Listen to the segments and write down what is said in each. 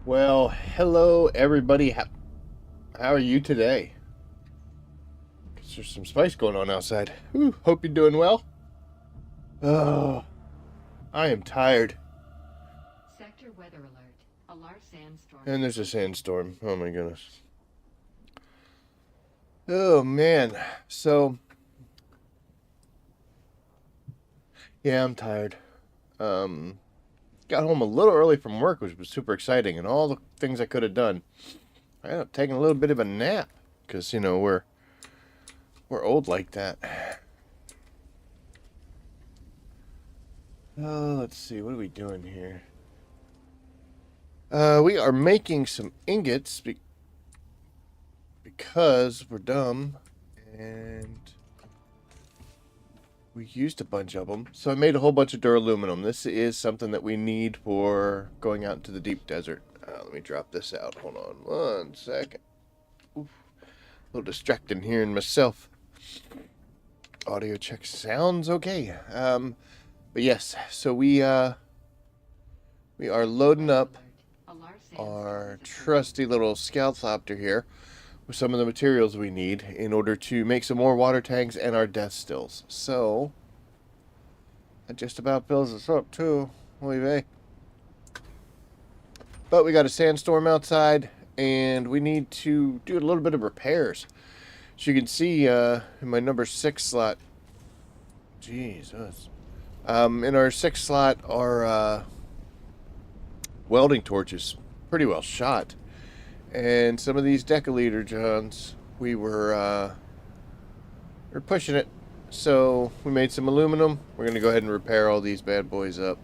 Well, hello everybody. How are you today? 'Cause there's some spice going on outside. Whew, hope you're doing well. Oh, I am tired. Sector weather alert. A large sandstorm. And there's a sandstorm. Oh my goodness. Oh man. So, yeah, I'm tired. Um, got home a little early from work, which was super exciting, and all the things I could have done. I ended up taking a little bit of a nap because we're old like that. Oh, let's see. What are we doing here? We are making some ingots because we're dumb and we used a bunch of them. So I made a whole bunch of duraluminum. This is something that we need for going out into the deep desert. Let me drop this out. Hold on one second. Oof. A little distracting hearing myself. Audio check sounds okay. But yes, so we are loading up our trusty little scout thopter here with some of the materials we need in order to make some more water tanks and our deathstills. So that just about fills us up too. Oy vey. But we got a sandstorm outside and we need to do a little bit of repairs. As you can see in my number 6 slot, Jesus. In our 6 slot, our welding torch is pretty well shot. And some of these decaliter johns, we're pushing it. So we made some aluminum. We're going to go ahead and repair all these bad boys up.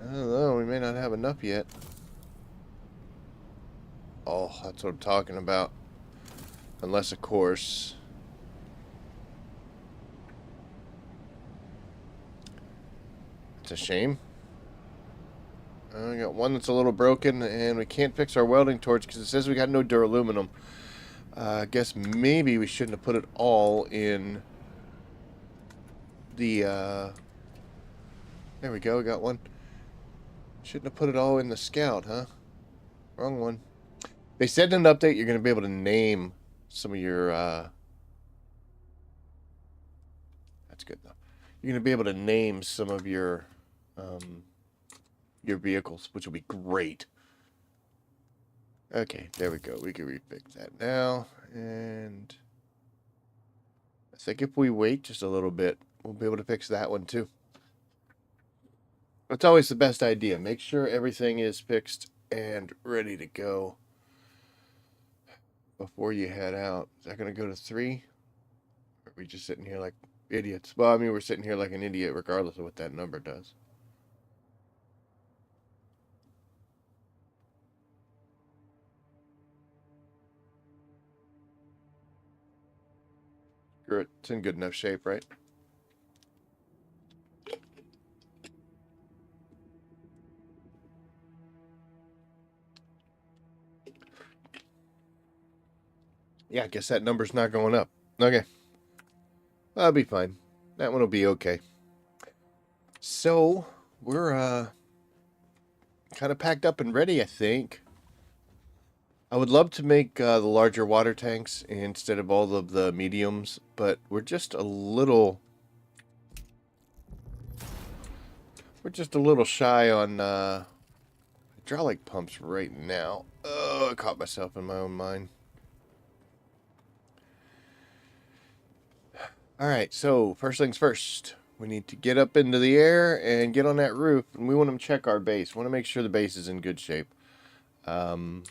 I don't know, we may not have enough yet. Oh, that's what I'm talking about. Unless, of course, it's a shame. We got one that's a little broken, and we can't fix our welding torch because it says we got no duraluminum. I guess maybe we shouldn't have put it all in the, there we go, we got one. Shouldn't have put it all in the scout, huh? Wrong one. They said in an update you're going to be able to name some of your, that's good though. You're going to be able to name some of your vehicles, which will be great. Okay, there we go. We can refix that now. And I think if we wait just a little bit, we'll be able to fix that one too. That's always the best idea. Make sure everything is fixed and ready to go before you head out. Is that going to go to 3? Or are we just sitting here like idiots? Well, I mean, we're sitting here like an idiot regardless of what that number does. It's in good enough shape, right? Yeah, I guess that number's not going up. Okay. That'll be fine. That one will be okay. So, we're kind of packed up and ready, I think. I would love to make the larger water tanks instead of all of the mediums, but we're just a little shy on hydraulic pumps right now. Oh, I caught myself in my own mind. Alright, so first things first. We need to get up into the air and get on that roof, and we want to check our base. We want to make sure the base is in good shape. Make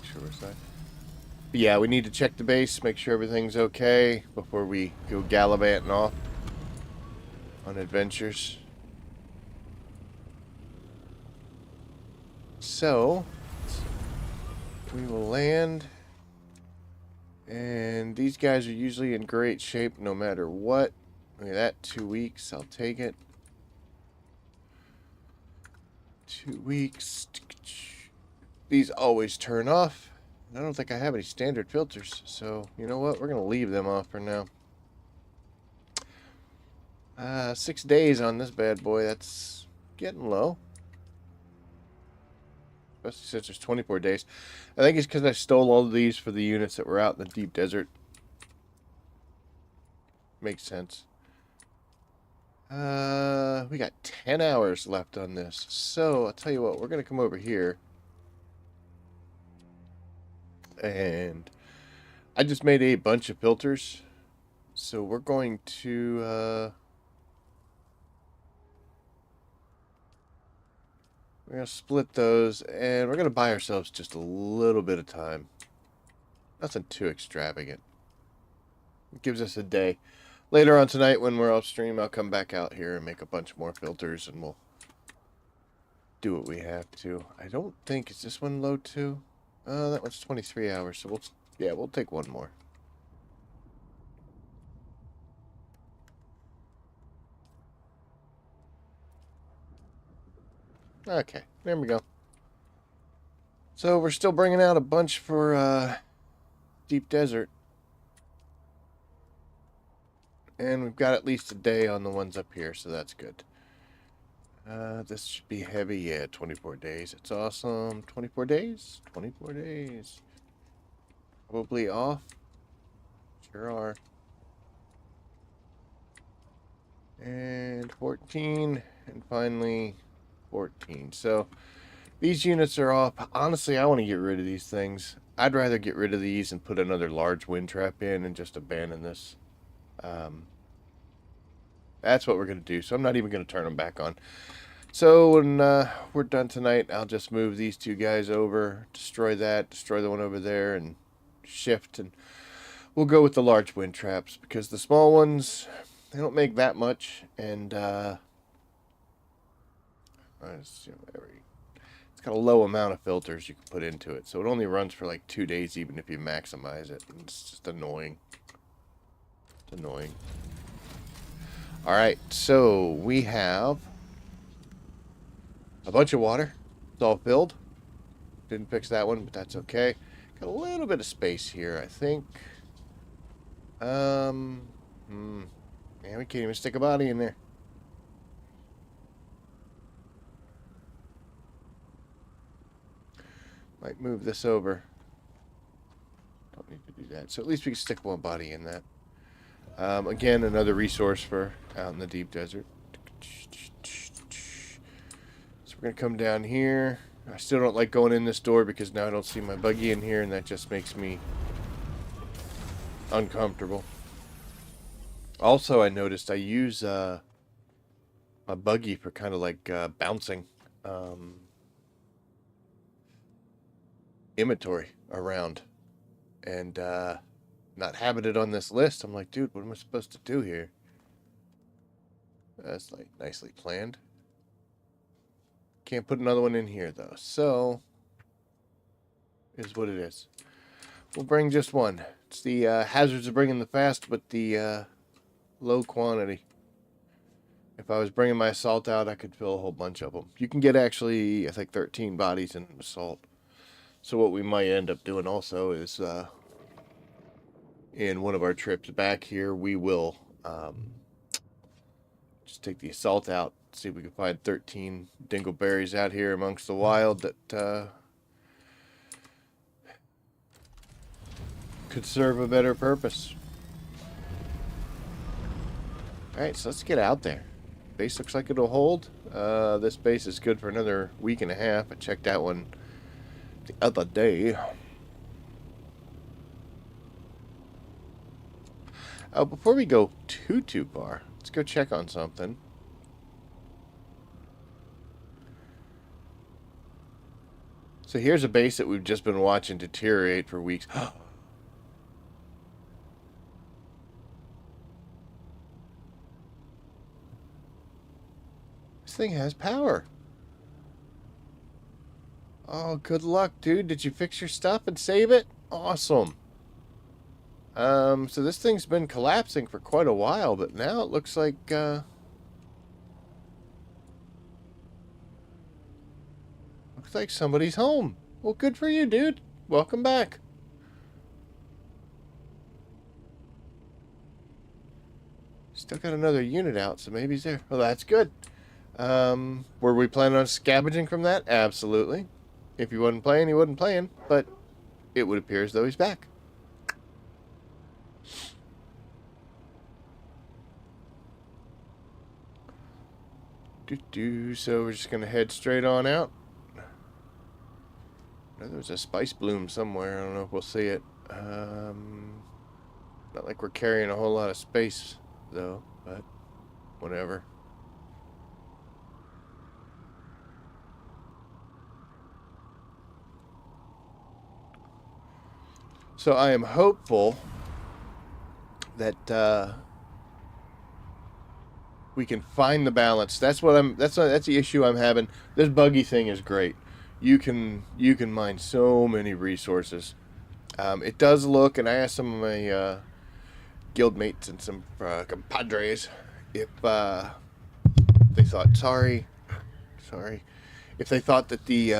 sure we're safe. But yeah, we need to check the base, make sure everything's okay before we go gallivanting off on adventures. So, we will land. And these guys are usually in great shape no matter what. Look at that, 2 weeks. I'll take it. 2 weeks. These always turn off. I don't think I have any standard filters. So, you know what? We're going to leave them off for now. 6 days on this bad boy. That's getting low. Especially since there's 24 days. I think it's because I stole all of these for the units that were out in the deep desert. Makes sense. We got 10 hours left on this. So, I'll tell you what. We're going to come over here. And I just made a bunch of filters. So, we're going to... we're going to split those, and we're going to buy ourselves just a little bit of time. Nothing too extravagant. It gives us a day. Later on tonight when we're off stream, I'll come back out here and make a bunch more filters, and we'll do what we have to. I don't think... Is this one low too? That one's 23 hours, so we'll take one more. Okay, there we go. So we're still bringing out a bunch for deep desert. And we've got at least a day on the ones up here, so that's good. This should be heavy. Yeah, 24 days. It's awesome. 24 days? 24 days. Probably off. Sure are. And 14. And finally 14. So these units are off. Honestly, I want to get rid of these things. I'd rather get rid of these and put another large wind trap in and just abandon this. That's what we're going to do. So I'm not even going to turn them back on. So when we're done tonight, I'll just move these two guys over, destroy that, destroy the one over there, and shift. And we'll go with the large wind traps because the small ones, they don't make that much. And it's got a low amount of filters you can put into it. So it only runs for like 2 days even if you maximize it. And it's just annoying. It's annoying. Alright, so we have a bunch of water. It's all filled. Didn't fix that one, but that's okay. Got a little bit of space here, I think. Yeah, we can't even stick a body in there. Might move this over. Don't need to do that. So at least we can stick one body in that. Again, another resource for out in the deep desert. So we're going to come down here. I still don't like going in this door because now I don't see my buggy in here, and that just makes me uncomfortable. Also, I noticed I use my buggy for kind of like bouncing inventory around. And not having it on this list, I'm like, dude, what am I supposed to do here? That's like nicely planned. Can't put another one in here though, so is what it is. We'll bring just one. It's the hazards of bringing the fast, but the low quantity. If I was bringing my assault out, I could fill a whole bunch of them. You can get actually, I think, 13 bodies in an assault. So what we might end up doing also is in one of our trips back here, we will just take the assault out, see if we can find 13 dingleberries out here amongst the wild that could serve a better purpose. Alright, so let's get out there. Base looks like it'll hold. This base is good for another week and a half. I checked that one the other day. Before we go too far, let's go check on something. So here's a base that we've just been watching deteriorate for weeks. This thing has power. Oh, good luck, dude. Did you fix your stuff and save it? Awesome. So this thing's been collapsing for quite a while, but now it looks like, looks like somebody's home. Well, good for you, dude. Welcome back. Still got another unit out, so maybe he's there. Well, that's good. Were we planning on scavenging from that? Absolutely. If he wasn't playing, he wasn't playing. But it would appear as though he's back. So we're just going to head straight on out. There's a spice bloom somewhere. I don't know if we'll see it. Not like we're carrying a whole lot of space, though, but whatever. So I am hopeful that we can find the balance. That's the issue I'm having. This buggy thing is great. You can mine so many resources. It does look, and I asked some of my guildmates and some compadres if they thought sorry, if they thought that the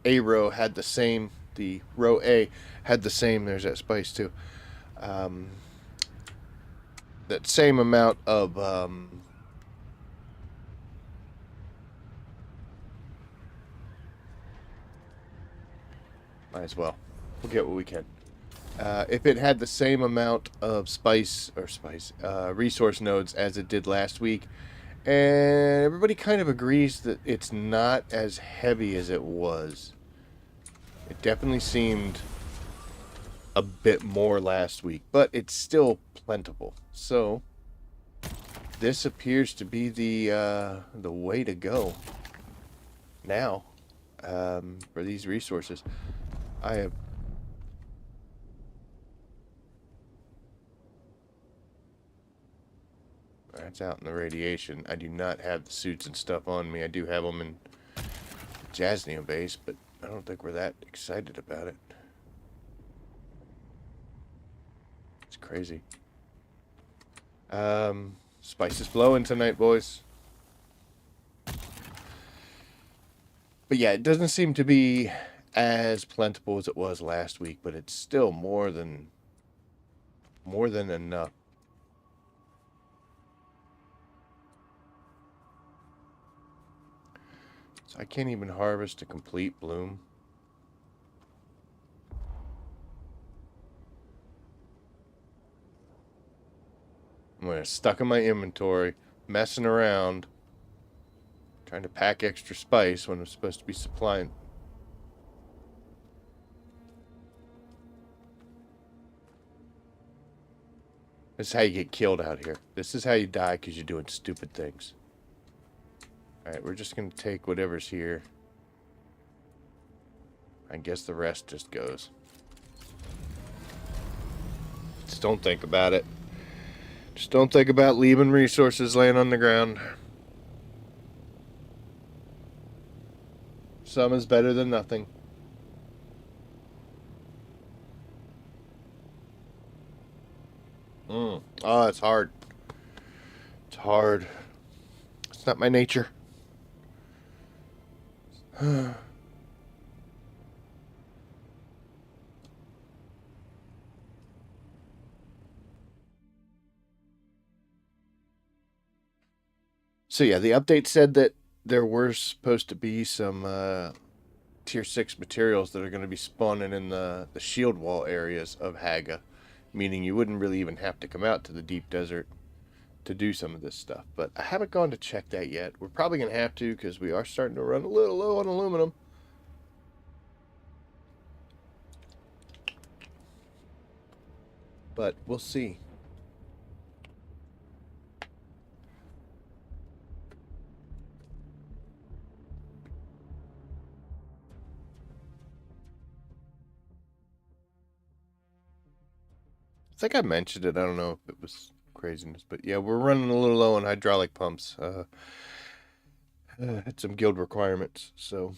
A row had the same, the row A had the same. There's that spice too. That same amount of might as well. We'll get what we can. If it had the same amount of resource nodes as it did last week, and everybody kind of agrees that it's not as heavy as it was. It definitely seemed a bit more last week, but it's still plentiful. So this appears to be the way to go now for these resources. I have that's out in the radiation. I do not have the suits and stuff on me. I do have them in Jasneo base, but I don't think we're that excited about it. It's crazy. Spice is blowing tonight, boys. But yeah, it doesn't seem to be as plentiful as it was last week, but it's still more than enough. So I can't even harvest a complete bloom. I'm gonna stuck in my inventory, messing around, trying to pack extra spice when I'm supposed to be supplying. This is how you get killed out here. This is how you die because you're doing stupid things. Alright, we're just going to take whatever's here. I guess the rest just goes. Just don't think about it. Just don't think about leaving resources laying on the ground. Some is better than nothing. Oh, it's hard. It's hard. It's not my nature. So yeah, the update said that there were supposed to be some tier 6 materials that are going to be spawning in the shield wall areas of Haga, meaning you wouldn't really even have to come out to the deep desert to do some of this stuff. But I haven't gone to check that yet. We're probably going to have to because we are starting to run a little low on aluminum. But we'll see. I think I mentioned it. I don't know if it was craziness, but yeah, we're running a little low on hydraulic pumps. Had some guild requirements, so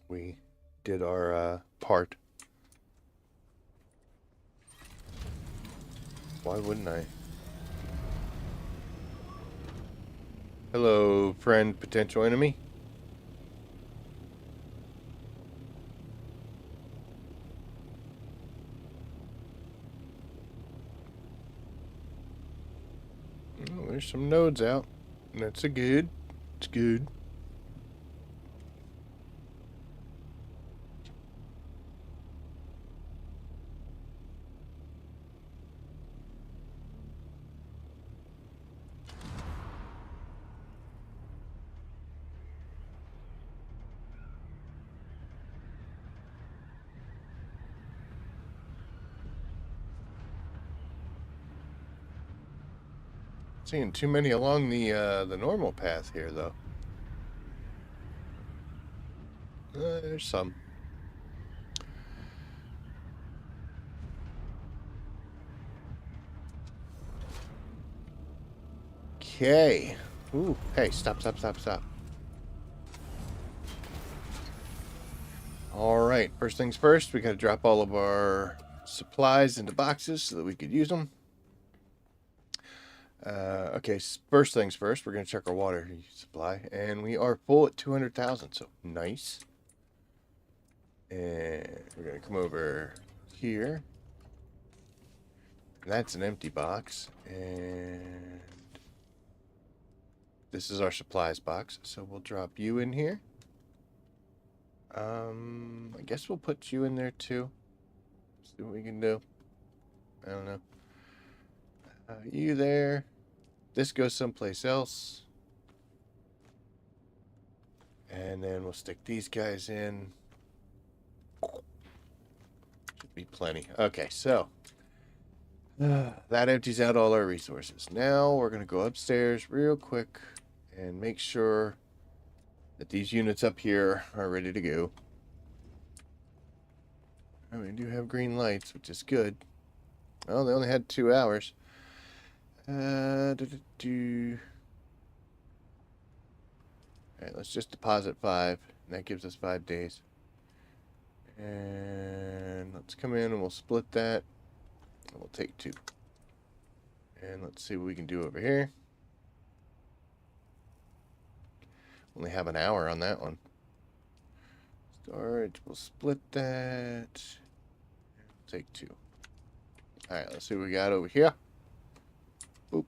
we did our part. Why wouldn't I? Hello, friend, potential enemy. Oh, there's some nodes out. That's a good. It's good. Seeing too many along the normal path here, though. There's some. Okay. Ooh, hey, stop. Alright, first things first, we gotta drop all of our supplies into boxes so that we could use them. Okay, first things first, we're gonna check our water supply, and we are full at 200,000, so nice. And we're gonna come over here. That's an empty box, and this is our supplies box, so we'll drop you in here. I guess we'll put you in there too. See what we can do. I don't know. You there. This goes someplace else. And then we'll stick these guys in. Should be plenty. Okay, so that empties out all our resources. Now we're going to go upstairs real quick and make sure that these units up here are ready to go. And we do have green lights, which is good. Oh, they only had 2 hours. Alright, let's just deposit 5. And that gives us 5 days. And let's come in and we'll split that. And we'll take 2. And let's see what we can do over here. Only have an hour on that one. Storage, we'll split that. Take 2. Alright, let's see what we got over here. Boop.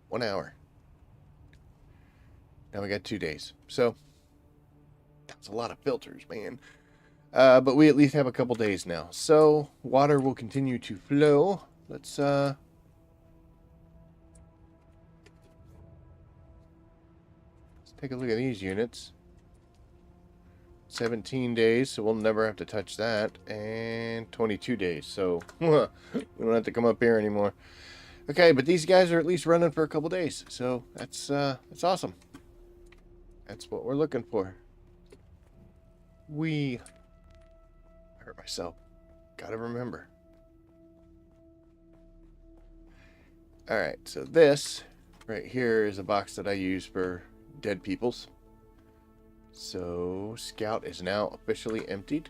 1 hour. Now we got 2 days. So, that's a lot of filters, man. But we at least have a couple days now. So, water will continue to flow. Let's take a look at these units. 17 days, so we'll never have to touch that. And 22 days, so we don't have to come up here anymore. Okay, but these guys are at least running for a couple days, so that's awesome. That's what we're looking for. I hurt myself. Gotta remember. Alright, so this right here is a box that I use for dead peoples. So, Scout is now officially emptied.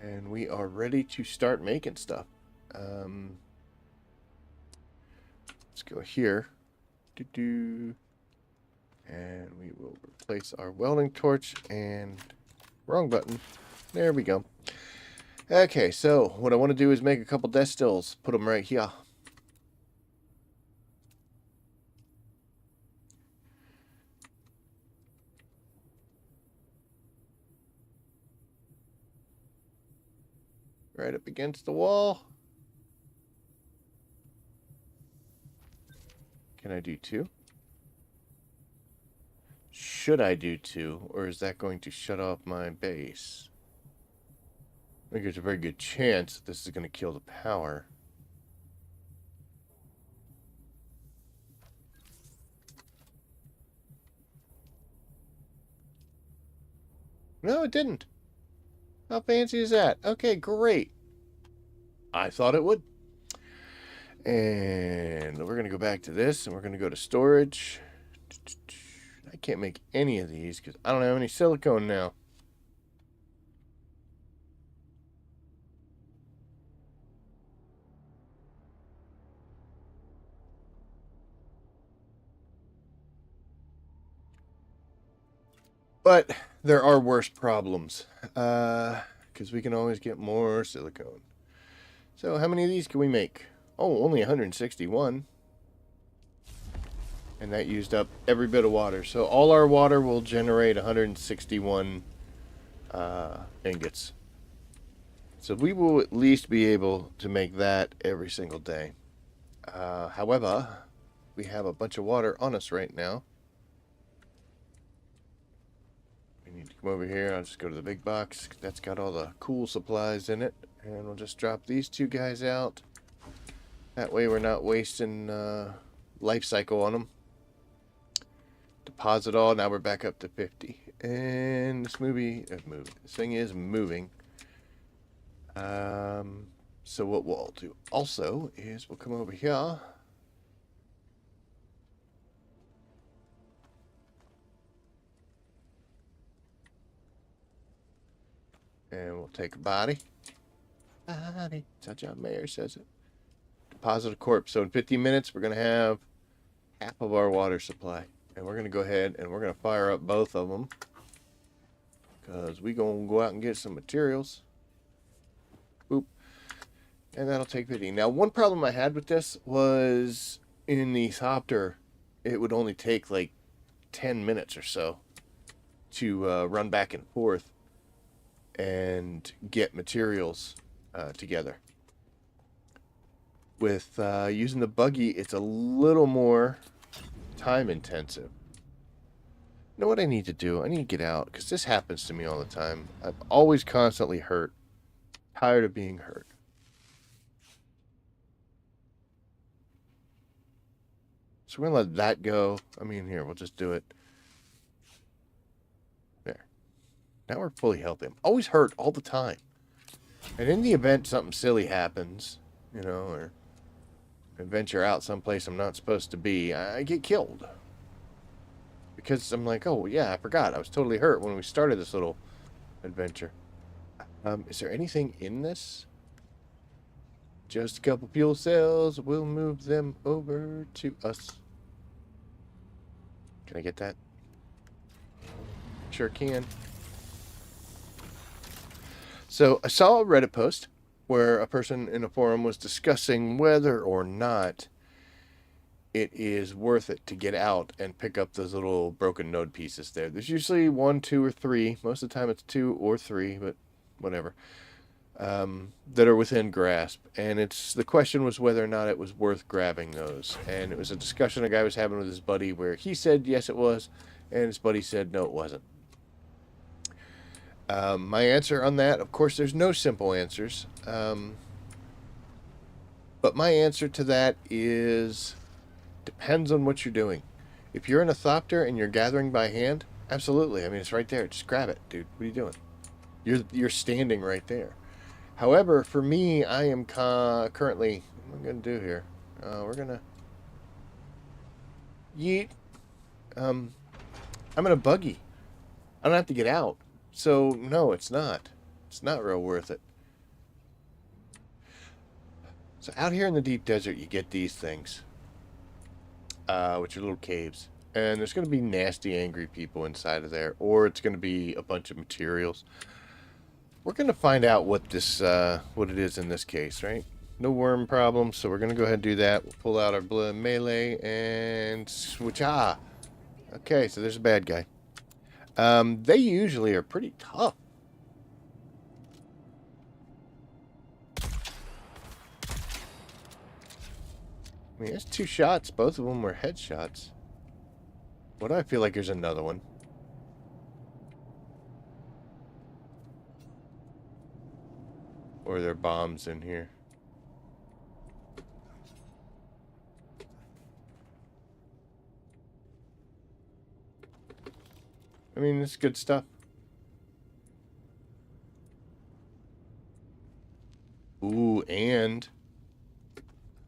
And we are ready to start making stuff. Let's go here. And we will replace our welding torch and... wrong button. There we go. Okay, so what I want to do is make a couple deathstills. Put them right here. Right up against the wall. Can I do 2? Should I do 2, or is that going to shut off my base? I think there's a very good chance that this is going to kill the power. No, it didn't. How fancy is that? Okay, great. I thought it would. And we're going to go back to this, and we're going to go to storage. I can't make any of these because I don't have any silicone now. But there are worse problems. Because we can always get more silicone. So how many of these can we make? Oh, only 161. And that used up every bit of water. So all our water will generate 161 ingots. So we will at least be able to make that every single day. However, we have a bunch of water on us right now. We need to come over here. I'll just go to the big box. That's got all the cool supplies in it. And we'll just drop these two guys out. That way we're not wasting life cycle on them. Deposit all. Now we're back up to 50. And this this thing is moving. So what we'll do also is we'll come over here. And we'll take a body. Body. That's how John Mayer says it. Deposit a corpse. So in 15 minutes, we're going to have half of our water supply. And we're going to go ahead and we're going to fire up both of them. Because we're going to go out and get some materials. Boop. And that'll take 50. Now, one problem I had with this was in the Thopter, it would only take like 10 minutes or so to run back and forth and get materials together. With using the buggy, it's a little more time intensive. You know what I need to do? I need to get out because this happens to me all the time. I'm always constantly hurt. Tired of being hurt. So we're going to let that go. I mean, here, we'll just do it. There. Now we're fully healthy. I'm always hurt all the time. And in the event something silly happens, you know, or I venture out someplace I'm not supposed to be, I get killed. Because I'm like, oh, yeah, I forgot. I was totally hurt when we started this little adventure. Is there anything in this? Just a couple fuel cells. We'll move them over to us. Can I get that? Sure can. So I saw a Reddit post where a person in a forum was discussing whether or not it is worth it to get out and pick up those little broken node pieces there. There's usually 1, 2, or 3. Most of the time it's 2 or 3, but whatever. That are within grasp. And the question was whether or not it was worth grabbing those. And it was a discussion a guy was having with his buddy where he said yes it was, and his buddy said no it wasn't. My answer on that, of course, there's no simple answers. But my answer to that is depends on what you're doing. If you're in a Thopter and you're gathering by hand, absolutely. I mean, it's right there. Just grab it, dude. What are you doing? You're standing right there. However, for me, I am currently... What am I going to do here? We're going to... Yeet. I'm in a buggy. I don't have to get out. So, no, it's not. It's not real worth it. So, out here in the deep desert, you get these things. Which are little caves. And there's going to be nasty, angry people inside of there. Or it's going to be a bunch of materials. We're going to find out what it is in this case, right? No worm problem, so we're going to go ahead and do that. We'll pull out our blood melee and switch. Okay, so there's a bad guy. They usually are pretty tough. I mean, there's 2 shots. Both of them were headshots. What do I feel like there's another one? Or are there bombs in here? I mean, it's good stuff. Ooh, and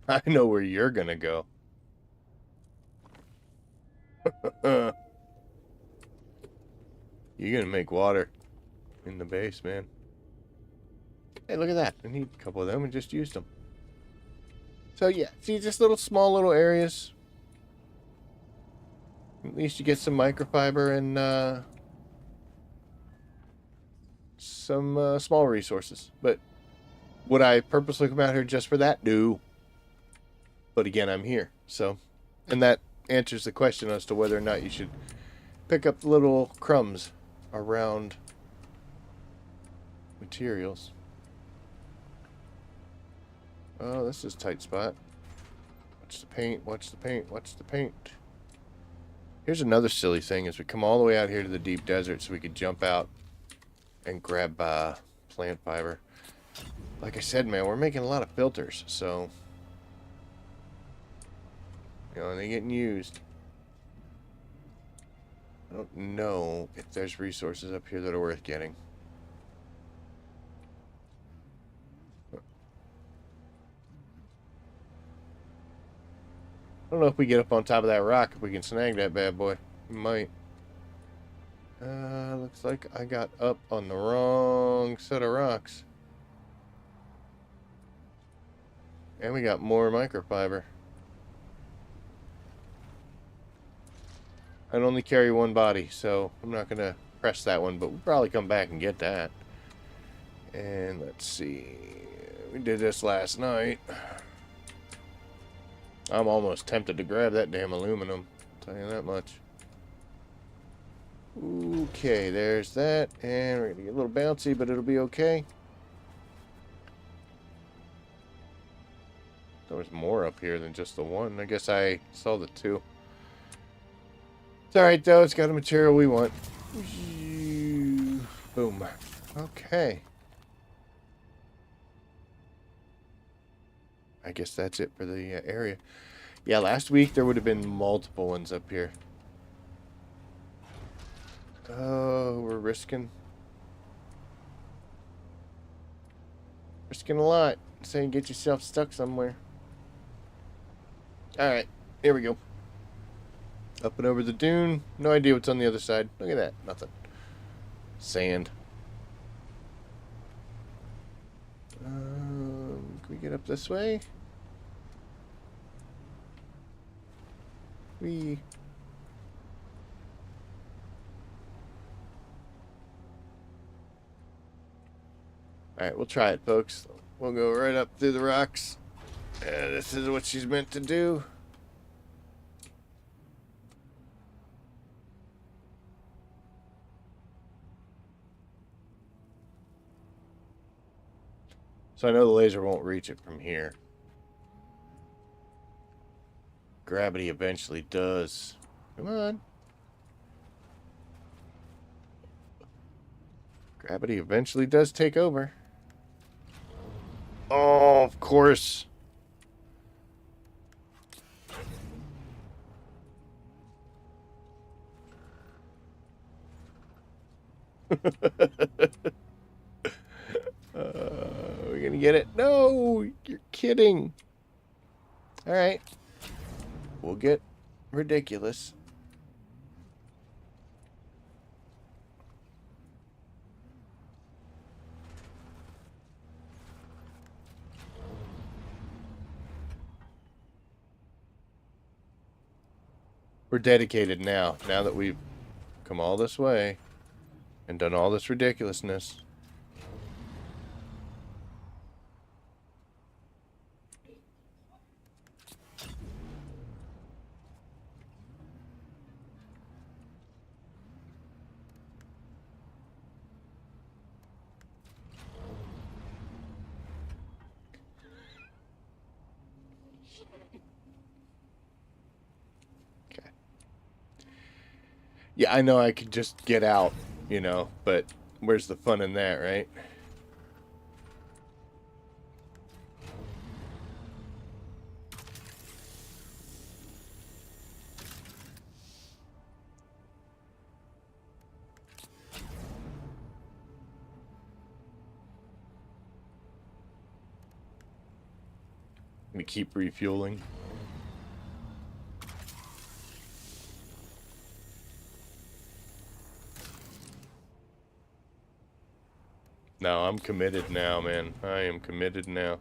I know where you're gonna go. You're gonna make water in the base, man. Hey, look at that. I need a couple of them and just used them. So, yeah. See, just small little areas. At least you get some microfiber and some small resources. But would I purposely come out here just for that? No. But again, I'm here. So, and that answers the question as to whether or not you should pick up little crumbs around materials. Oh, this is a tight spot. Watch the paint, watch the paint, watch the paint. Here's another silly thing is we come all the way out here to the deep desert so we could jump out and grab plant fiber. Like I said, man, we're making a lot of filters, so you know, they're getting used. I don't know if there's resources up here that are worth getting. I don't know if we get up on top of that rock if we can snag that bad boy. We might. Looks like I got up on the wrong set of rocks. And we got more microfiber. I only carry one body, so I'm not going to press that one, but we'll probably come back and get that. And let's see. We did this last night. I'm almost tempted to grab that damn aluminum. I'll tell you that much. Okay, there's that. And we're going to get a little bouncy, but it'll be okay. There was more up here than just the one. I guess I saw the two. It's alright, though. It's got a material we want. Boom. Okay. I guess that's it for the area. Yeah, last week there would have been multiple ones up here. Oh, we're risking a lot. Saying get yourself stuck somewhere. Alright, here we go. Up and over the dune. No idea what's on the other side. Look at that. Nothing. Sand. Can we get up this way? Alright, we'll try it, folks. We'll go right up through the rocks. This is what she's meant to do. So I know the laser won't reach it from here. Gravity eventually does. Come on. Gravity eventually does take over. Oh, of course. We're gonna get it. No, you're kidding. All right. We'll get ridiculous. We're dedicated now that we've come all this way and done all this ridiculousness. Yeah, I know I could just get out, you know, but where's the fun in that, right? I'm gonna keep refueling. No, I'm committed now, man. I am committed now.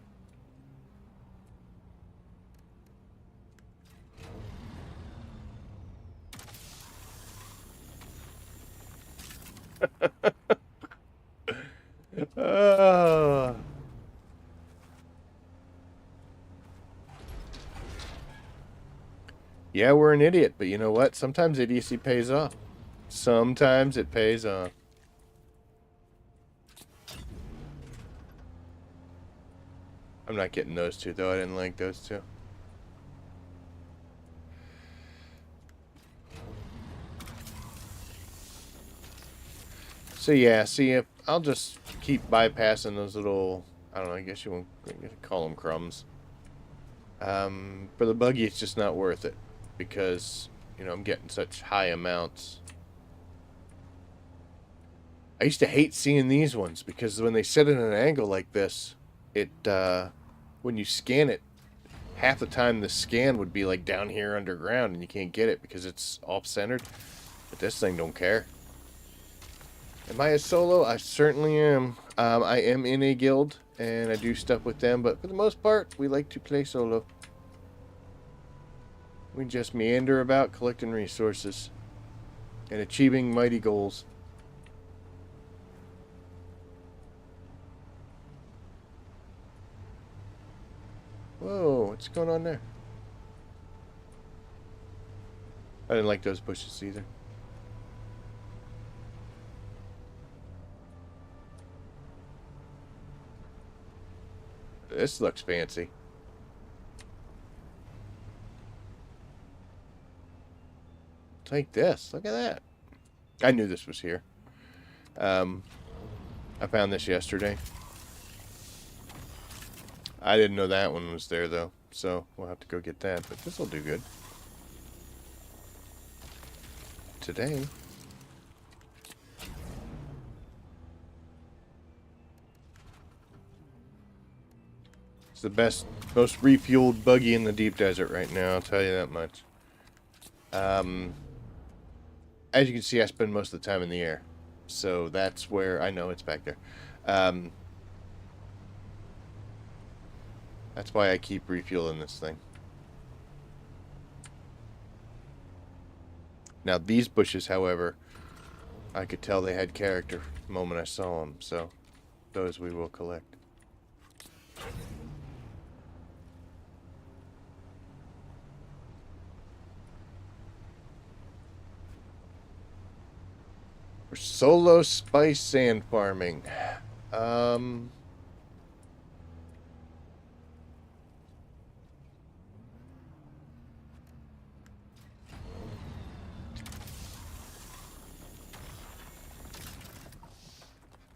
Yeah, we're an idiot, but you know what? Sometimes idiocy pays off. Sometimes it pays off. I'm not getting those two, though. I didn't like those two. So yeah, see, if I'll just keep bypassing those little, I don't know, I guess you won't call them crumbs. For the buggy, it's just not worth it because, you know, I'm getting such high amounts. I used to hate seeing these ones because when they sit at an angle like this, it, when you scan it, half the time the scan would be like down here underground and you can't get it because it's off-centered. But this thing don't care. Am I a solo? I certainly am. I am in a guild and I do stuff with them, but for the most part, we like to play solo. We just meander about collecting resources and achieving mighty goals. Whoa, what's going on there? I didn't like those bushes either. This looks fancy. Take this. Look at that. I knew this was here. I found this yesterday. I didn't know that one was there, though. So we'll have to go get that. But this will do good. Today. It's the best, most refueled buggy in the deep desert right now. I'll tell you that much. As you can see, I spend most of the time in the air. So that's where, I know it's back there. That's why I keep refueling this thing. Now these bushes, however, I could tell they had character the moment I saw them. So those we will collect. For solo spice sand farming.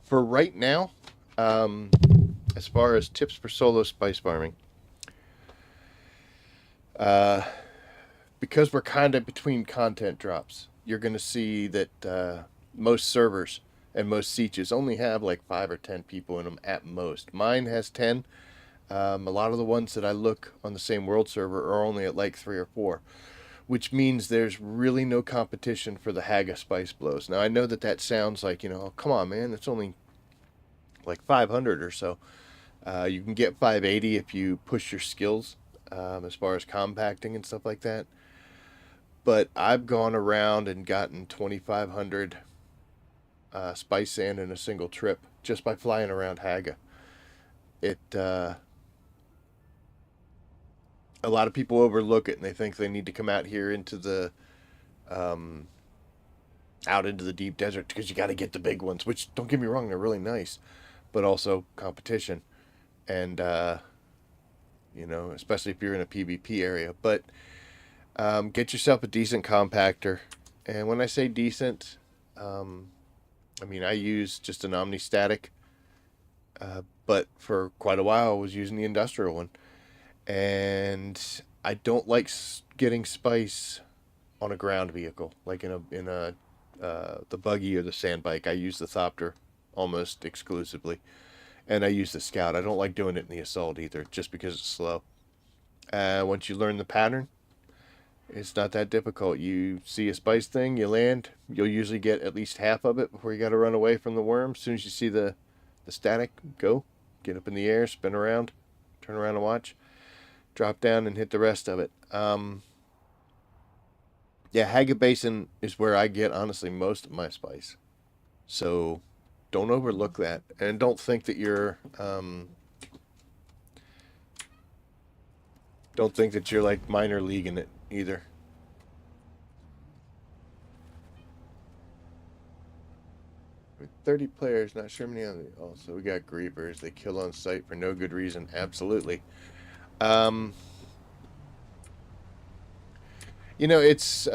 For right now, as far as tips for solo spice farming, because we're kind of between content drops, you're going to see that most servers and most sietches only have like 5 or 10 people in them at most. Mine has 10. A lot of the ones that I look on the same world server are only at like 3 or 4, which means there's really no competition for the Haga spice blows. Now I know that that sounds like, you know, oh, come on, man, it's only like 500 or so. You can get 580 if you push your skills as far as compacting and stuff like that. But I've gone around and gotten 2,500 spice sand in a single trip just by flying around Haga. It a lot of people overlook it and they think they need to come out here into the out into the deep desert because you got to get the big ones. Which, don't get me wrong, they're really nice, but also competition, and you know, especially if you're in a PvP area. But get yourself a decent compactor, and when I say decent, I mean I use just an Omni-Static, but for quite a while I was using the industrial one, and I don't like getting spice on a ground vehicle like in a the buggy or the sand bike. I use the Thopter almost exclusively, and I use the Scout. I don't like doing it in the assault either, just because it's slow. Once you learn the pattern, it's not that difficult. You see a spice thing, you land. You'll usually get at least half of it before you got to run away from the worm. As soon as you see the static, go. Get up in the air, spin around, turn around and watch. Drop down and hit the rest of it. Yeah, Haga Basin is where I get, honestly, most of my spice. So don't overlook that. And don't think that you're... don't think that you're like minor league in it either. 30 players, not sure many other. Also, we got griefers. They kill on sight for no good reason. Absolutely. Um, it's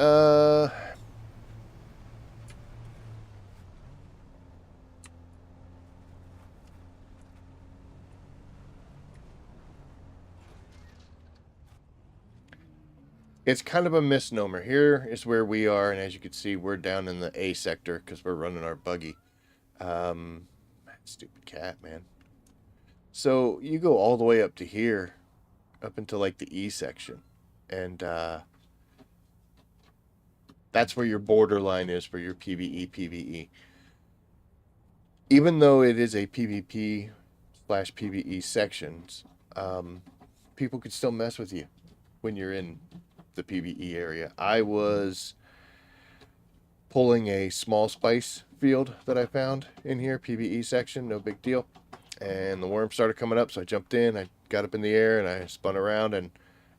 kind of a misnomer. Here is where we are, and as you can see, we're down in the A sector because we're running our buggy. Stupid cat, man. So you go all the way up to here, up into like the E section, and that's where your borderline is for your PvE. Even though it is a PvP/PvE sections, people could still mess with you when you're in the PvE area. I was pulling a small spice field that I found in here, PvE section, no big deal. And the worm started coming up, so I jumped in, I got up in the air, and I spun around, and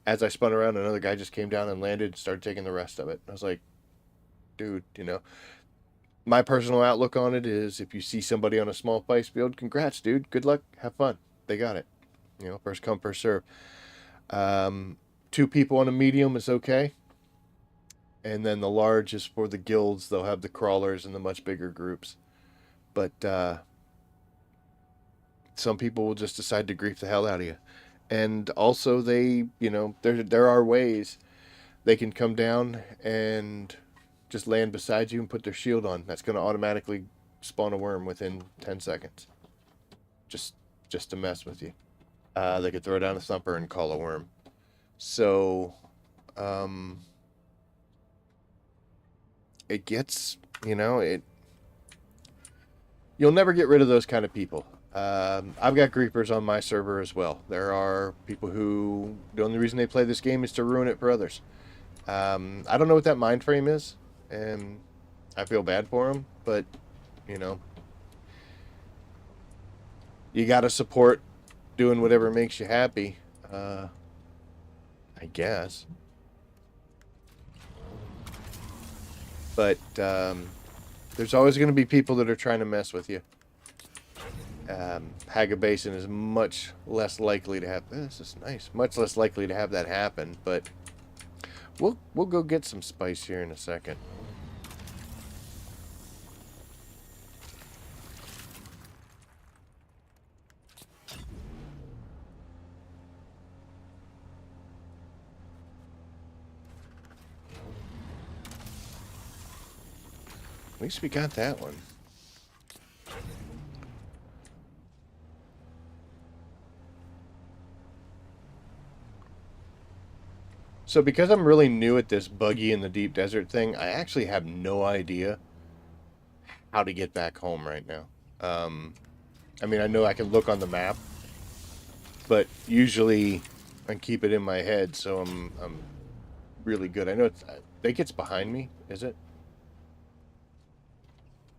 as I spun around, another guy just came down and landed and started taking the rest of it. I was like, dude, my personal outlook on it is if you see somebody on a small spice field, congrats, dude. Good luck. Have fun. They got it. First come, first serve. 2 people on a medium is okay. And then the large is for the guilds. They'll have the crawlers and the much bigger groups. But some people will just decide to grief the hell out of you. And also there are ways they can come down and just land beside you and put their shield on. That's going to automatically spawn a worm within 10 seconds. Just to mess with you. They could throw down a thumper and call a worm. So, it gets, you'll never get rid of those kind of people. I've got griefers on my server as well. There are people who, the only reason they play this game is to ruin it for others. I don't know what that mind frame is, and I feel bad for them, but, you gotta support doing whatever makes you happy, I guess. But there's always going to be people that are trying to mess with you. Haga Basin is much less likely to have. This is nice. Much less likely to have that happen. But we'll go get some spice here in a second. At least we got that one. So because I'm really new at this buggy in the deep desert thing, I actually have no idea how to get back home right now. I mean, I know I can look on the map, but usually I keep it in my head, so I'm really good. I know I think it's behind me, is it?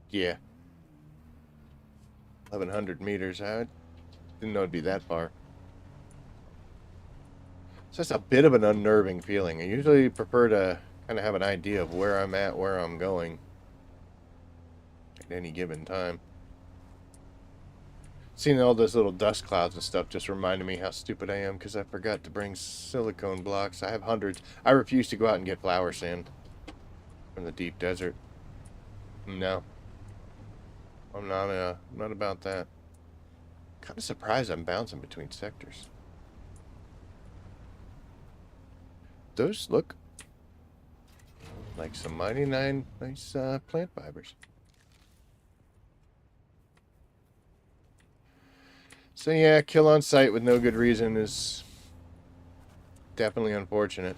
Yeah. 1,100 meters. I didn't know it'd be that far. So it's a bit of an unnerving feeling. I usually prefer to kind of have an idea of where I'm at, where I'm going at any given time. Seeing all those little dust clouds and stuff just reminded me how stupid I am because I forgot to bring silicone blocks. I have hundreds. I refuse to go out and get flower sand from the deep desert. No. I'm not about that. Kind of surprised I'm bouncing between sectors. Those look like some mighty nice plant fibers. So yeah, kill on sight with no good reason is definitely unfortunate.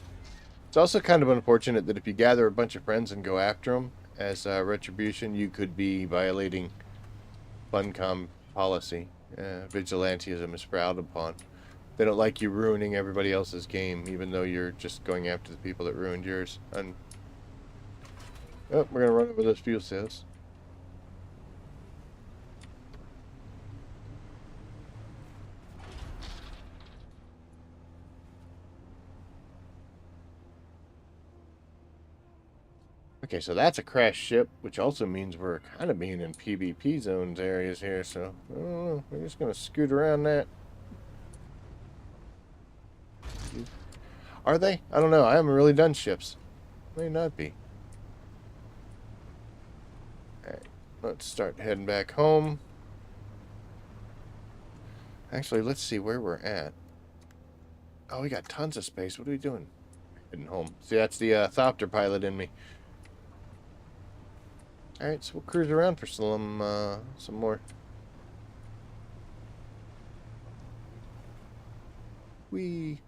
It's also kind of unfortunate that if you gather a bunch of friends and go after them as retribution, you could be violating Funcom policy. Vigilantism is frowned upon. They don't like you ruining everybody else's game, even though you're just going after the people that ruined yours. And oh, we're gonna run over those fuel cells. Okay, so that's a crash ship, which also means we're kind of being in PvP zones areas here, so we're just going to scoot around that. Are they? I don't know. I haven't really done ships. May not be. Alright, let's start heading back home. Actually, let's see where we're at. Oh, we got tons of space. What are we doing? Heading home. See, that's the Thopter pilot in me. Alright, so we'll cruise around for some more. Whee!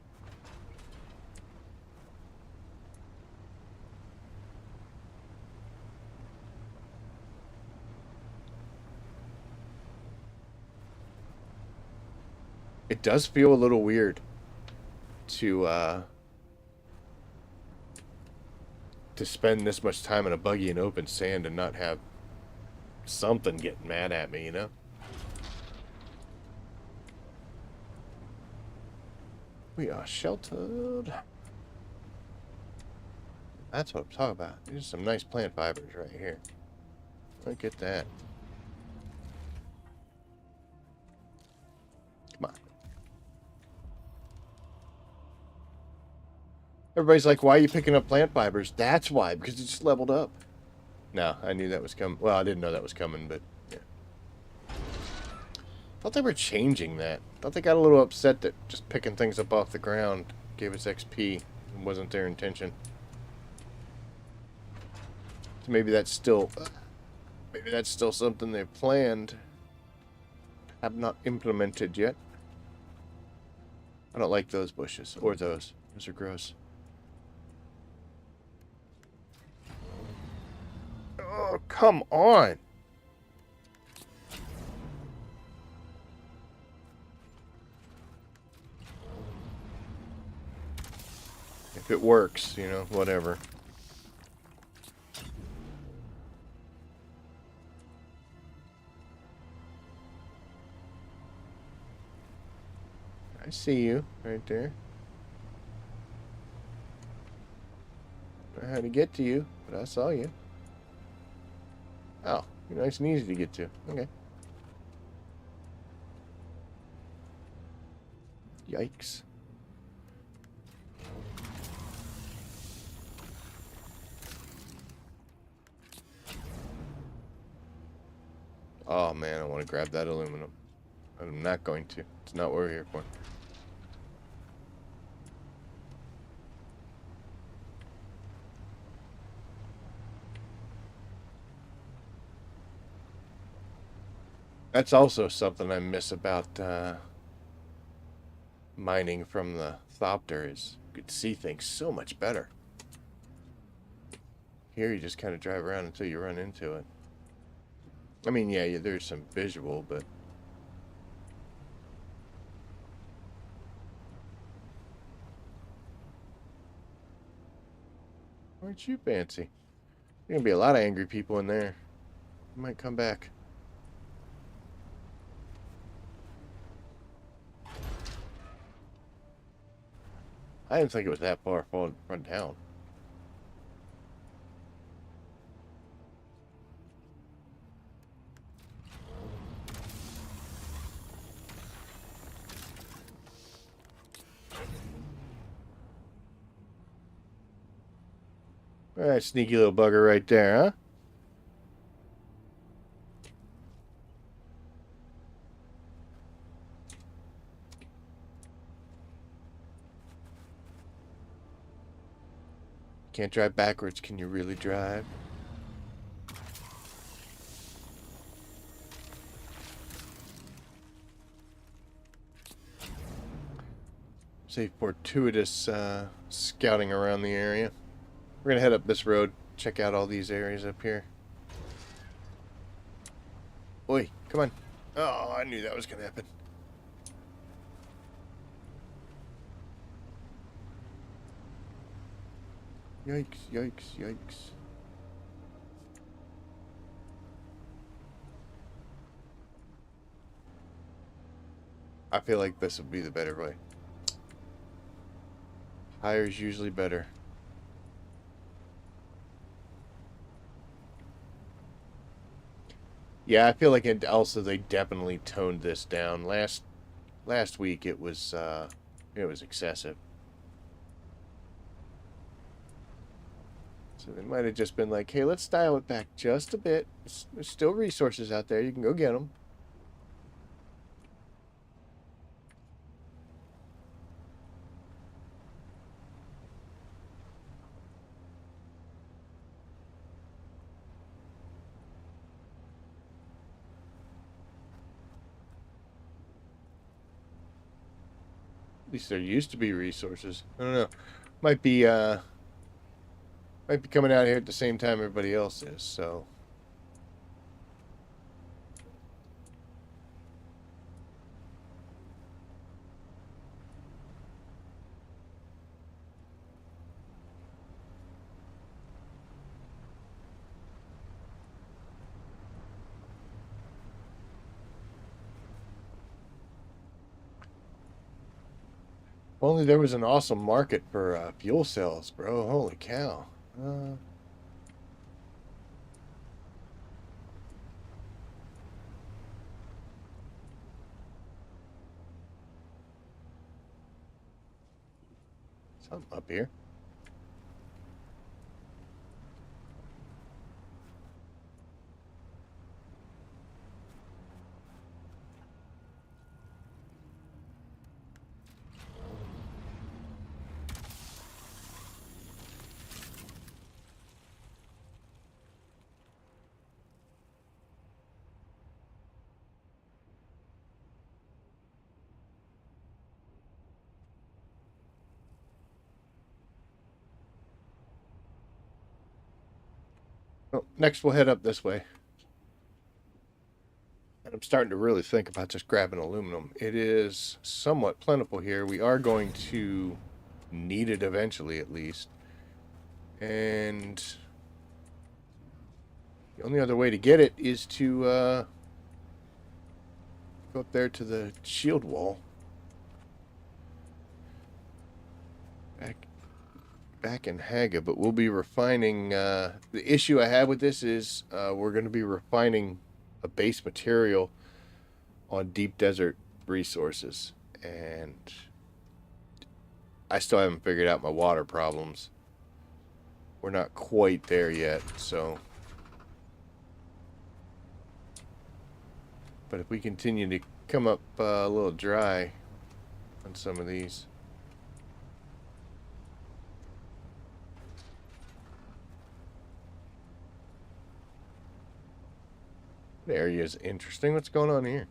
It does feel a little weird to spend this much time in a buggy in open sand and not have something getting mad at me, you know? We are sheltered. That's what I'm talking about. There's some nice plant fibers right here. Look at that. Come on. Everybody's like, why are you picking up plant fibers? That's why, because it's leveled up. No, I knew that was coming. Well, I didn't know that was coming, but yeah. Thought they were changing that. Thought they got a little upset that just picking things up off the ground gave us XP. It wasn't their intention. So maybe that's still something they've planned, have not implemented yet. I don't like those bushes or those. Those are gross. Oh, come on. If it works, you know, whatever. I see you right there. I don't know how to get to you, but I saw you. Oh, you're nice and easy to get to. Okay. Yikes. Oh man, I want to grab that aluminum. I'm not going to. It's not what we're here for. That's also something I miss about mining from the Thopter is you could see things so much better. Here you just kind of drive around until you run into it. I mean, yeah, there's some visual, but... Aren't you fancy? There's gonna be a lot of angry people in there. You might come back. I didn't think it was that far from town. Alright, sneaky little bugger right there, huh? Can't drive backwards, can you really drive? Say fortuitous scouting around the area. We're gonna head up this road, check out all these areas up here. Oi, come on. Oh, I knew that was gonna happen. Yikes, yikes, yikes. I feel like this would be the better way. Higher is usually better. Yeah, I feel like it also they definitely toned this down. Last week it was excessive. So they might have just been like, "Hey, let's dial it back just a bit. There's still resources out there. You can go get them." At least there used to be resources. I don't know. Might be uh might be coming out here at the same time everybody else is. So if only there was an awesome market for fuel cells, bro. Holy cow. Uh, Something up here. Oh, next we'll head up this way. And I'm starting to really think about just grabbing aluminum. It is somewhat plentiful here. We are going to need it eventually, at least. And the only other way to get it is to go up there to the shield wall. Back in Haga, but we'll be refining. The issue I have with this is we're going to be refining a base material on deep desert resources, and I still haven't figured out my water problems. We're not quite there yet, so. But if we continue to come up a little dry on some of these. The area is interesting. What's going on here?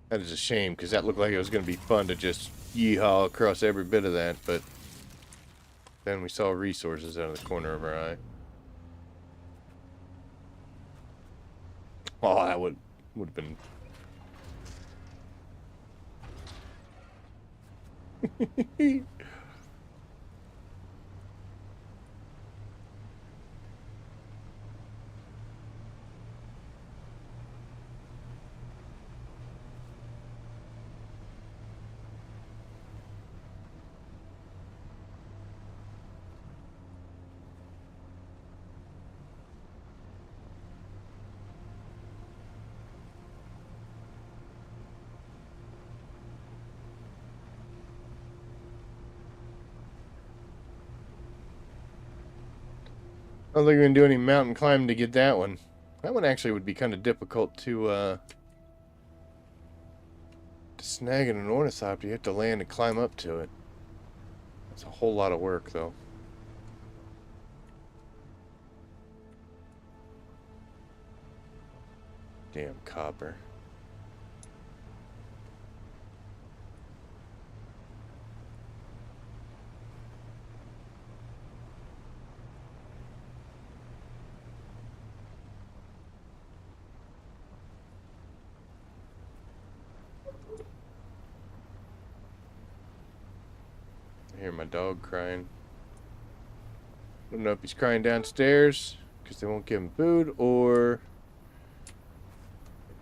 That is a shame, because that looked like it was going to be fun to just yeehaw across every bit of that, but then we saw resources out of the corner of our eye. Oh, that would have been. I don't think we're going to do any mountain climbing to get that one. That one actually would be kind of difficult to snag in an ornithopter. You have to land and climb up to it. That's a whole lot of work, though. Damn copper. I hear my dog crying. I don't know if he's crying downstairs because they won't give him food, or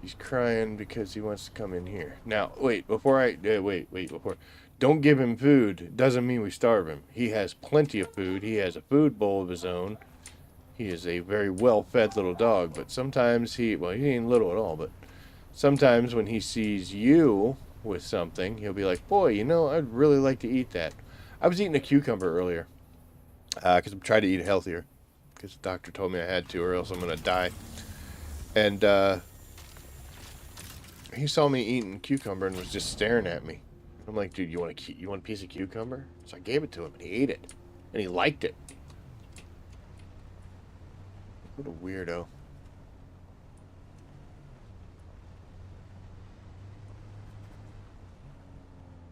he's crying because he wants to come in here. Now, wait, before. Don't give him food. Doesn't mean we starve him. He has plenty of food. He has a food bowl of his own. He is a very well-fed little dog, but sometimes he ain't little at all, but sometimes when he sees you with something, he'll be like, boy, I'd really like to eat that. I was eating a cucumber earlier because I'm trying to eat healthier because the doctor told me I had to or else I'm going to die. And he saw me eating cucumber and was just staring at me. I'm like, dude, you want a piece of cucumber? So I gave it to him and he ate it. And he liked it. What a weirdo.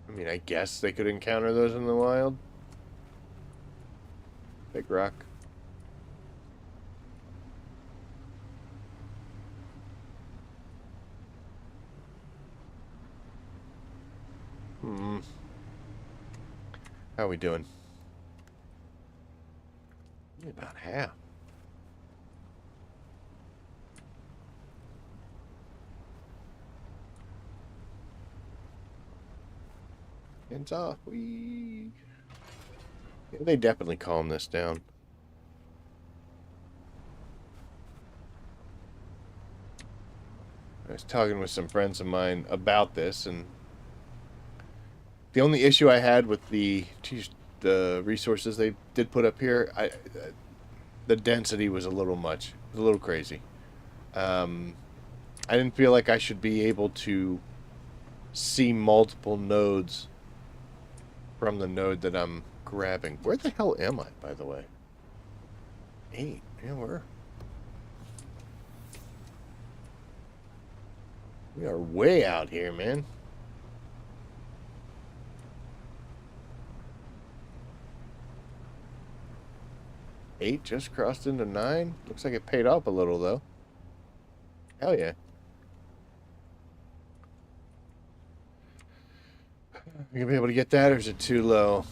I mean, I guess they could encounter those in the wild. Big rock. How are we doing? About half. Hands off. Whee. Yeah, they definitely calm this down. I was talking with some friends of mine about this, and the only issue I had with the resources they did put up here, the density was a little much. It was a little crazy. I didn't feel like I should be able to see multiple nodes from the node that I'm grabbing. Where the hell am I, by the way? 8. Yeah, we are way out here, man. Eight just crossed into 9. Looks like it paid off a little, though. Hell yeah. You gonna be able to get that, or is it too low?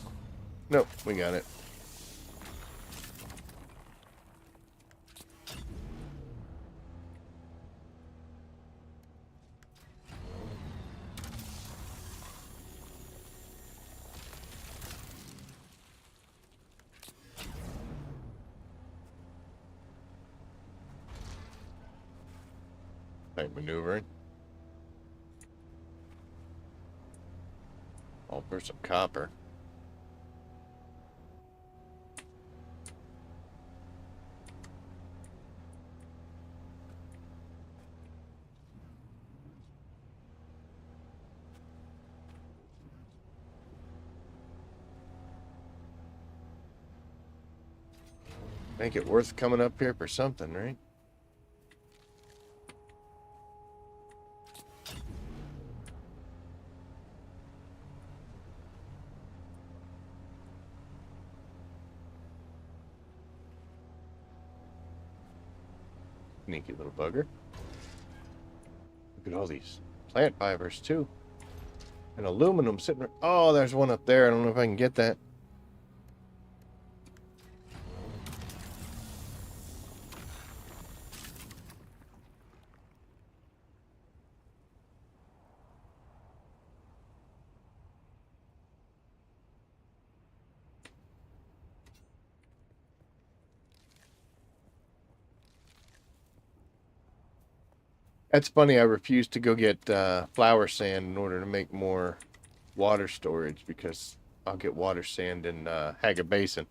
Nope, we got it. Like maneuvering. All for some copper. Make it worth coming up here for something, right? Sneaky little bugger. Look at all these plant fibers, too. And aluminum sitting... Oh, there's one up there. I don't know if I can get that. That's funny. I refused to go get flour sand in order to make more water storage because I'll get water sand in Haga Basin.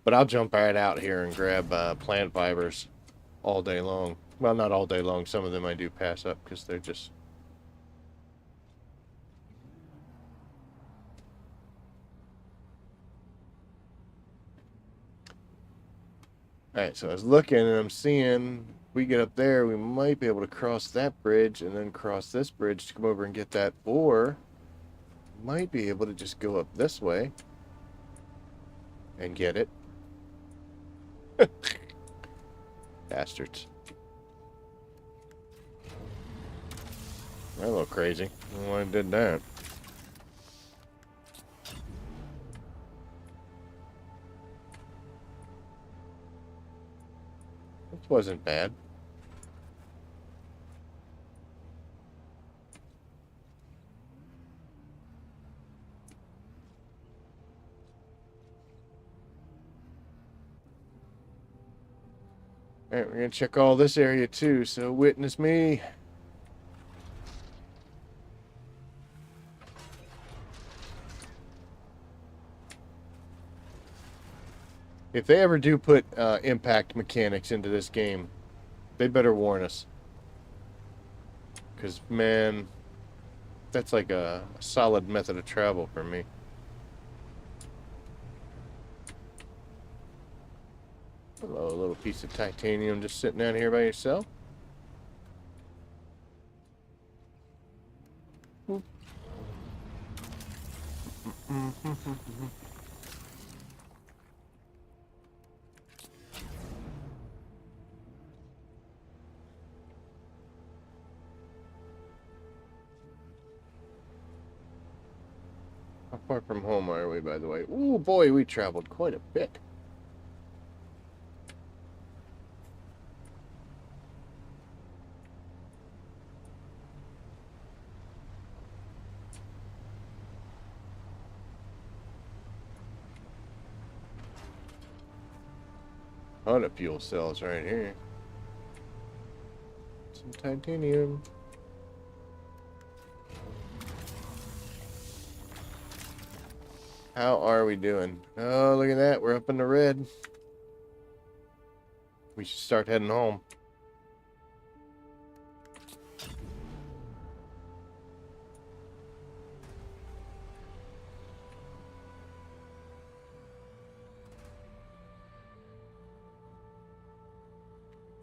But I'll jump right out here and grab plant fibers all day long. Well, not all day long. Some of them I do pass up because they're just... Alright, so I was looking and I'm seeing... we get up there, we might be able to cross that bridge and then cross this bridge to come over and get that, or might be able to just go up this way and get it. Bastards. They're a little crazy. I don't know why I did that. It wasn't bad. Alright, we're gonna check all this area too, so witness me. If they ever do put impact mechanics into this game, they better warn us. Because, man, that's like a solid method of travel for me. Hello, a little piece of titanium just sitting out here by yourself. How far from home are we, by the way? Ooh, boy, we traveled quite a bit. Ton of fuel cells right here. Some titanium. How are we doing? Oh, look at that. We're up in the red. We should start heading home.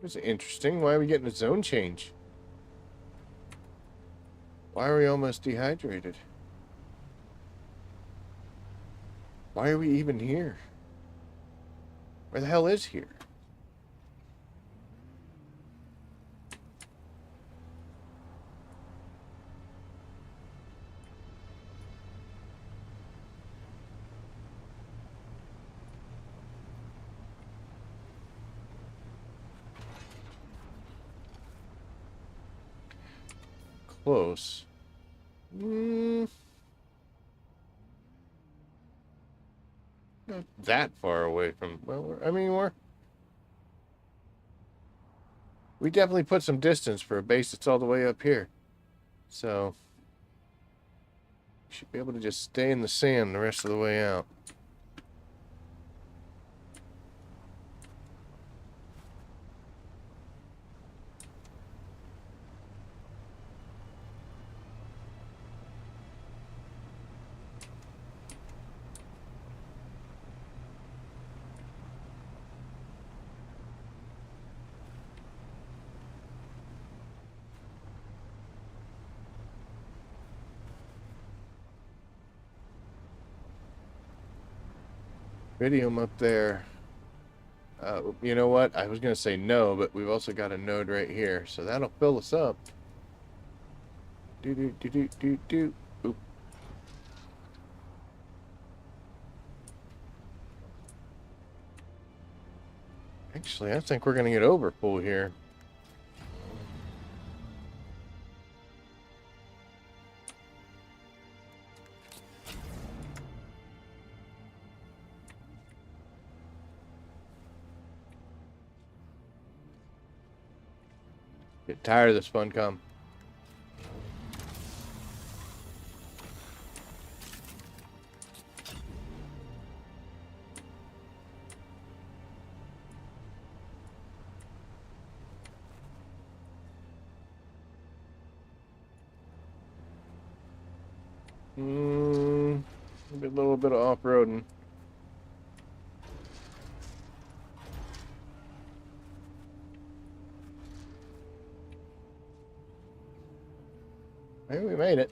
This is interesting. Why are we getting a zone change? Why are we almost dehydrated? Why are we even here? Where the hell is here? Close. Not that far away from... Well, I mean, we definitely put some distance for a base that's all the way up here. So... we should be able to just stay in the sand the rest of the way out. Iridium up there. You know what? I was going to say no, but we've also got a node right here. So that'll fill us up. Do. Oop. Actually, I think we're going to get over full here. Get tired of this fun cum. A little bit of off-roading. Hey, we made it.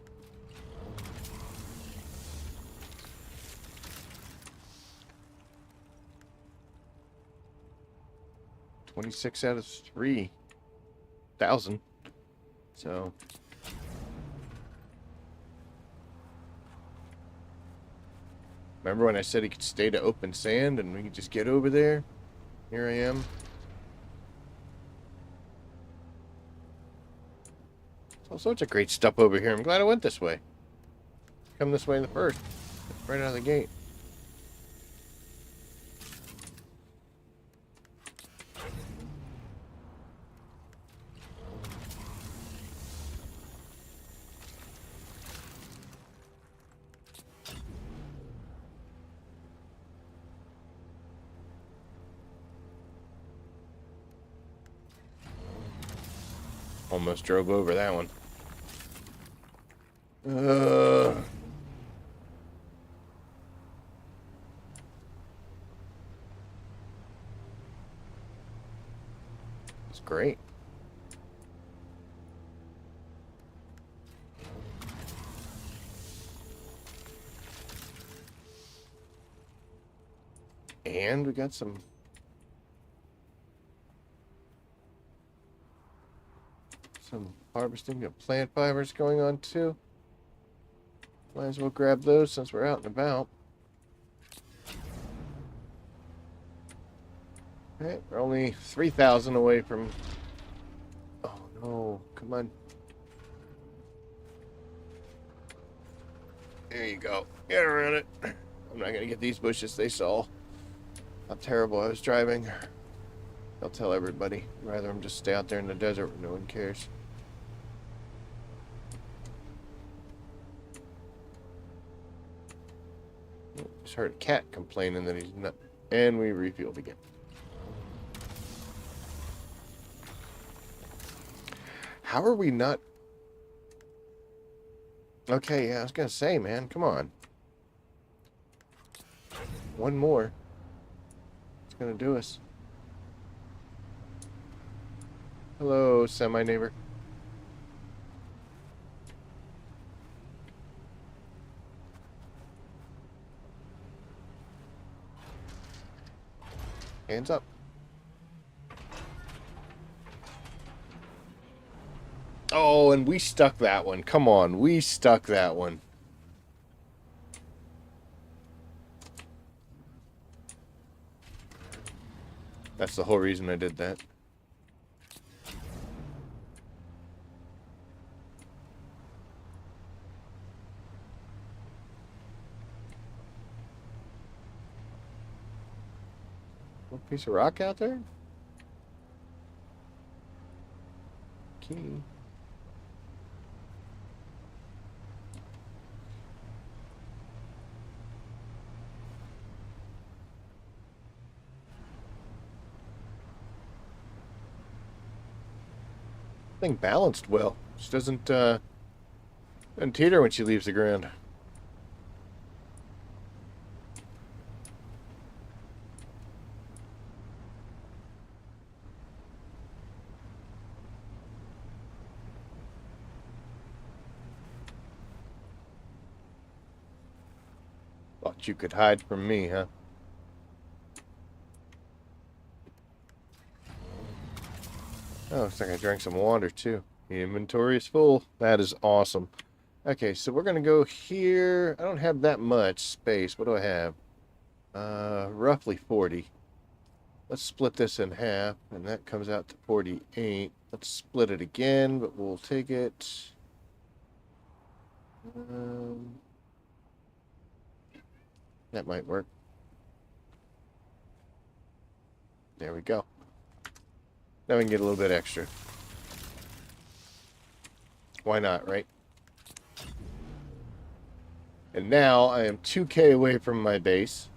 $26 out of 3,000. So. Remember when I said he could stay to open sand and we could just get over there? Here I am. All sorts of great stuff over here. I'm glad I went this way. Come this way in the first. Right out of the gate. Almost drove over that one. It's great. And we got some harvesting of plant fibers going on too. Might as well grab those since we're out and about. Okay, we're only 3,000 away from... Oh no, come on. There you go. Get around it. I'm not gonna get these bushes they saw. How terrible I was driving. I'll tell everybody. Rather I'm just stay out there in the desert where no one cares. Just heard a cat complaining that he's not... And we refueled again. How are we not... Okay, yeah, I was gonna say, man, come on. One more. It's gonna do us. Hello, semi-neighbor. Hands up. Oh, and we stuck that one. Come on, we stuck that one. That's the whole reason I did that. One piece of rock out there? Key. Thing balanced well. She doesn't teeter when she leaves the ground. Thought you could hide from me, huh? Oh, looks like I drank some water too. The inventory is full. That is awesome. Okay, so we're gonna go here. I don't have that much space. What do I have? Roughly 40. Let's split this in half, and that comes out to 48. Let's split it again, but we'll take it. That might work. There we go. Now we can get a little bit extra. Why not, right? And now I am 2K away from my base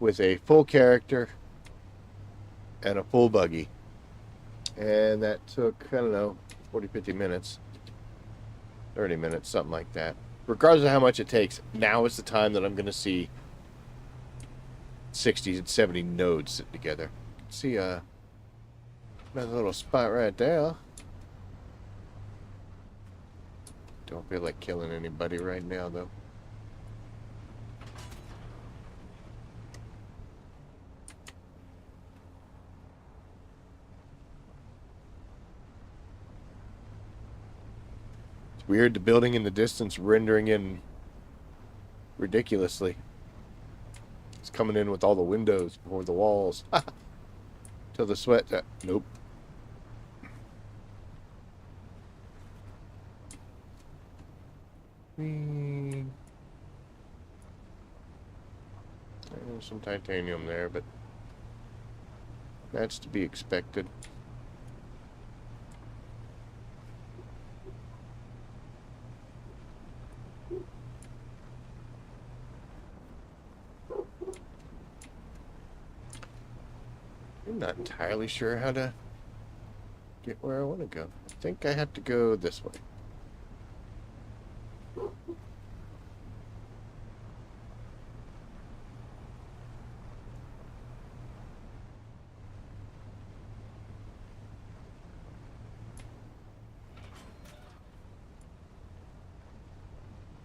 with a full character and a full buggy. And that took, I don't know, 40, 50 minutes. 30 minutes, something like that. Regardless of how much it takes, now is the time that I'm going to see 60 and 70 nodes sit together. See another little spot right there. Don't feel like killing anybody right now, though. It's weird, the building in the distance rendering in ridiculously. It's coming in with all the windows before the walls. Till the sweat... nope. There's some titanium there, but that's to be expected. I'm not entirely sure how to get where I want to go. I think I have to go this way.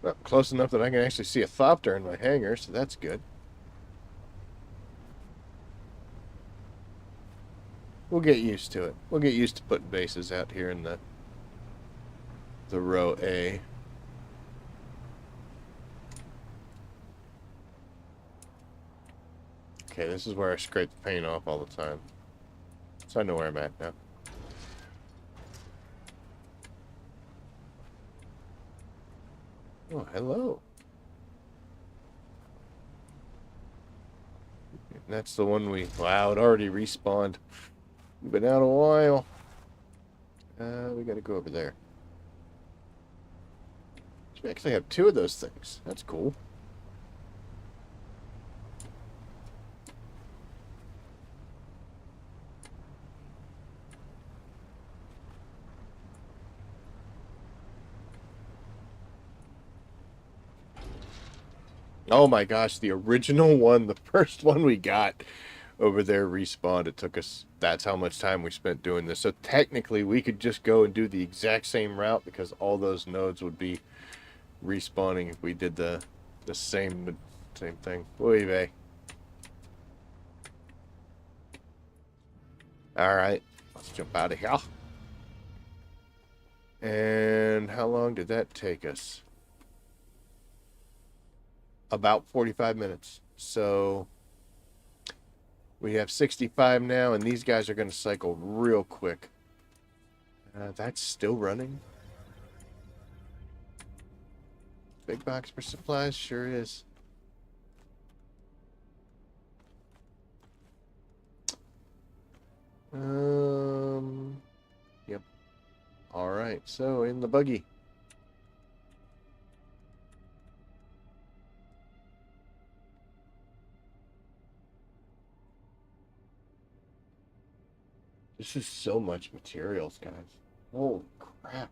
Well, close enough that I can actually see a thopter in my hangar, so that's good. We'll get used to it. We'll get used to putting bases out here in the row A. Okay, this is where I scrape the paint off all the time. So I know where I'm at now. Oh, hello. And that's the one we... Wow, it already respawned. Been out a while. We gotta go over there. So we actually have 2 of those things. That's cool. Oh my gosh, the original one, the first one we got over there respawned. It took us, that's how much time we spent doing this. So technically we could just go and do the exact same route because all those nodes would be respawning if we did the same thing. Oy vey. Alright, let's jump out of here. And how long did that take us? About 45 minutes. So we have 65 now, and these guys are going to cycle real quick. That's still running. Big box for supplies sure is. Yep. All right. So in the buggy. This is so much materials, guys. Holy crap.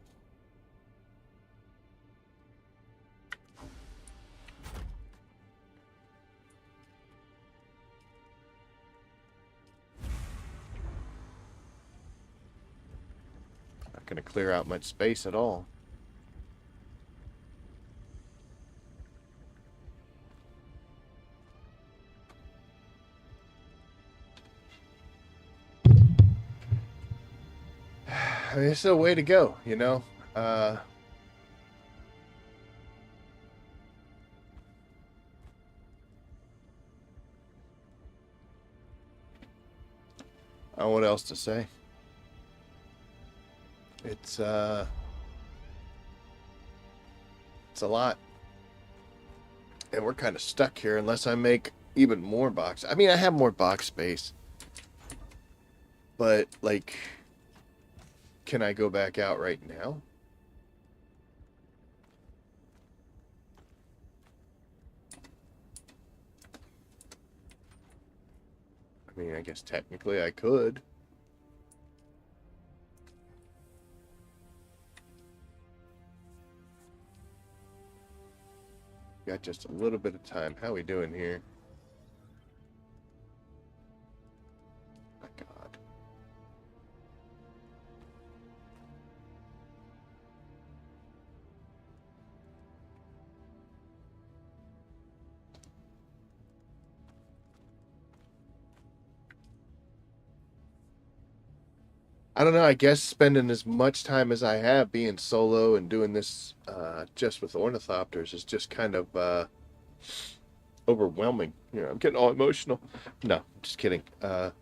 Not gonna clear out much space at all. I mean, it's a way to go, you know. I don't know what else to say. It's a lot. And we're kind of stuck here unless I make even more box. I mean, I have more box space. But, like, can I go back out right now? I mean, I guess technically I could. Got just a little bit of time. How we doing here? My God. I don't know. I guess spending as much time as I have being solo and doing this just with ornithopters is just kind of overwhelming. You know, I'm getting all emotional. No, just kidding. The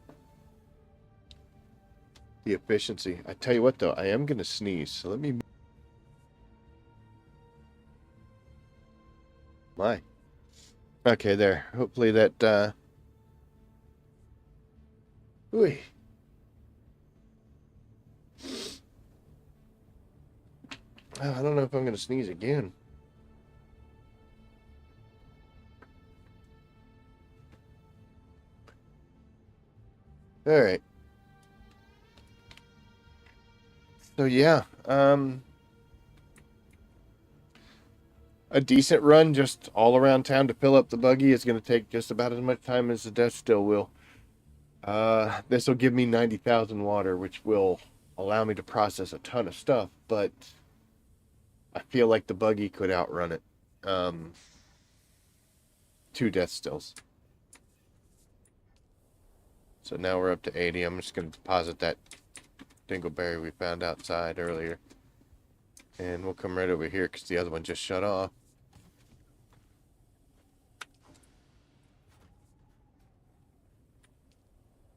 efficiency. I tell you what, though, I am going to sneeze. So let me... my. Okay, there. Hopefully that, ooh. Oh, I don't know if I'm going to sneeze again. All right. So yeah, a decent run just all around town to fill up the buggy is going to take just about as much time as the death still will. This will give me 90,000 water, which will allow me to process a ton of stuff, but I feel like the buggy could outrun it. Um, 2 death stills. So now we're up to 80. I'm just going to deposit that dingleberry we found outside earlier. And we'll come right over here because the other one just shut off.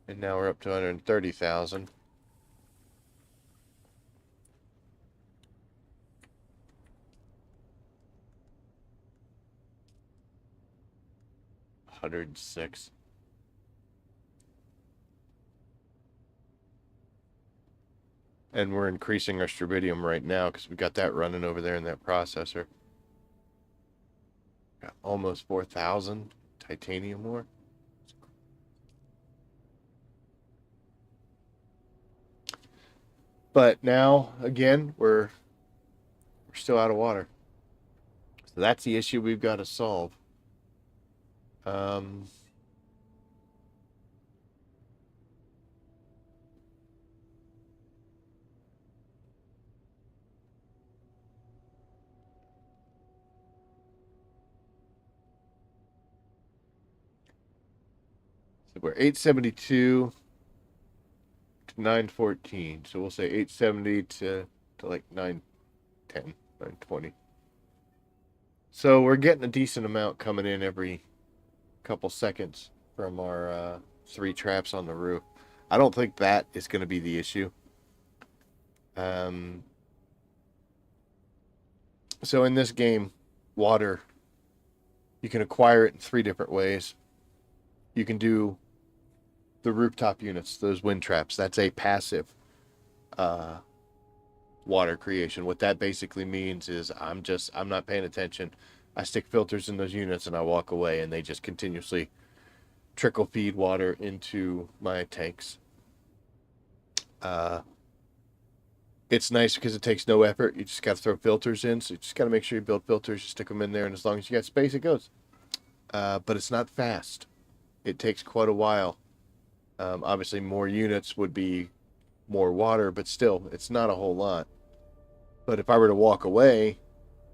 And now we're up to 130,000. $106. And we're increasing our strontium right now because we got that running over there in that processor. Got almost 4,000 titanium ore. But now, again, we're still out of water. So that's the issue we've got to solve. So we're 872 to 914. So we'll say 870 to like 910, 920. So we're getting a decent amount coming in every couple seconds from our 3 traps on the roof. I don't think that is going to be the issue. So in this game, water, you can acquire it in 3 different ways. You can do the rooftop units, those wind traps. That's a passive water creation. What that basically means is I'm not paying attention. I stick filters in those units and I walk away, and they just continuously trickle feed water into my tanks. It's nice because it takes no effort. You just got to throw filters in. So you just got to make sure you build filters. You stick them in there, and as long as you got space, it goes. But it's not fast. It takes quite a while. Obviously, more units would be more water, but still, it's not a whole lot. But if I were to walk away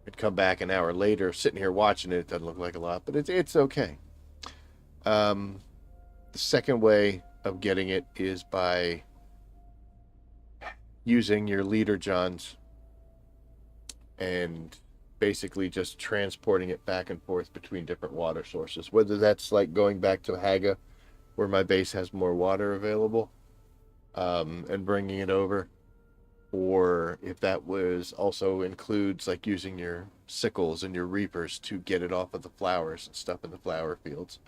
and come back an hour later, sitting here watching it, it doesn't look like a lot, but it's okay. The second way of getting it is by using your leader johns and basically just transporting it back and forth between different water sources, whether that's like going back to Haga where my base has more water available, and bringing it over, or if that was also includes like using your sickles and your reapers to get it off of the flowers and stuff in the flower fields.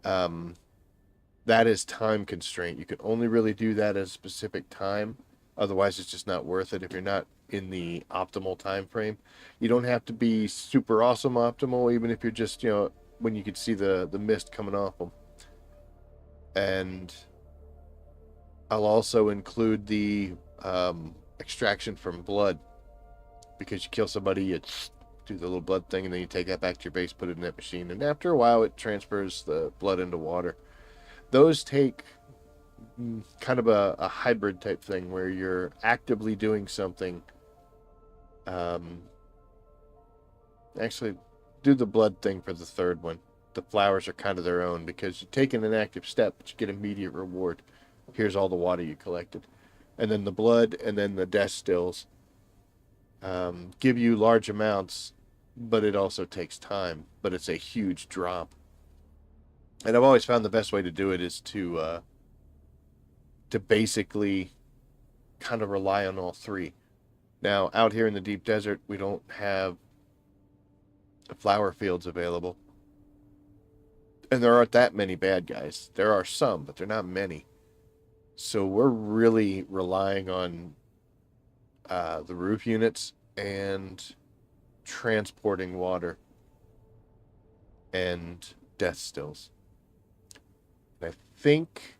That is time constraint. You can only really do that at a specific time. Otherwise, it's just not worth it if you're not in the optimal time frame. You don't have to be super awesome optimal, even if you're just, when you could see the mist coming off them. And I'll also include the extraction from blood, because you kill somebody, you do the little blood thing, and then you take that back to your base, put it in that machine, and after a while, it transfers the blood into water. Those take kind of a hybrid type thing where you're actively doing something. Actually, do the blood thing for the third one. The flowers are kind of their own because you're taking an active step, but you get immediate reward. Here's all the water you collected. And then the blood and then the death stills give you large amounts, but it also takes time. But it's a huge drop. And I've always found the best way to do it is to basically kind of rely on all 3. Now, out here in the deep desert, we don't have the flower fields available. And there aren't that many bad guys. There are some, but they're not many. So we're really relying on the roof units and transporting water and deathstills. And I think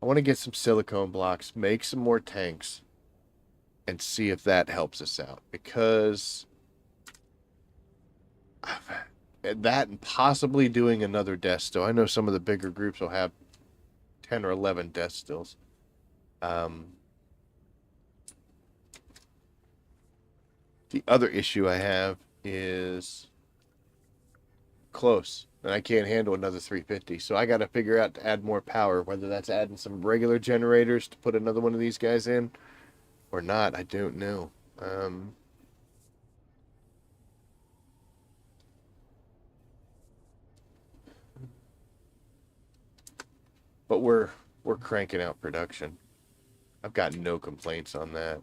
I want to get some silicone blocks, make some more tanks, and see if that helps us out. Because that and possibly doing another death still. I know some of the bigger groups will have 10 or 11 death stills. The other issue I have is close, and I can't handle another 350. So I got to figure out to add more power, whether that's adding some regular generators to put another one of these guys in or not. I don't know. But we're cranking out production. I've got no complaints on that.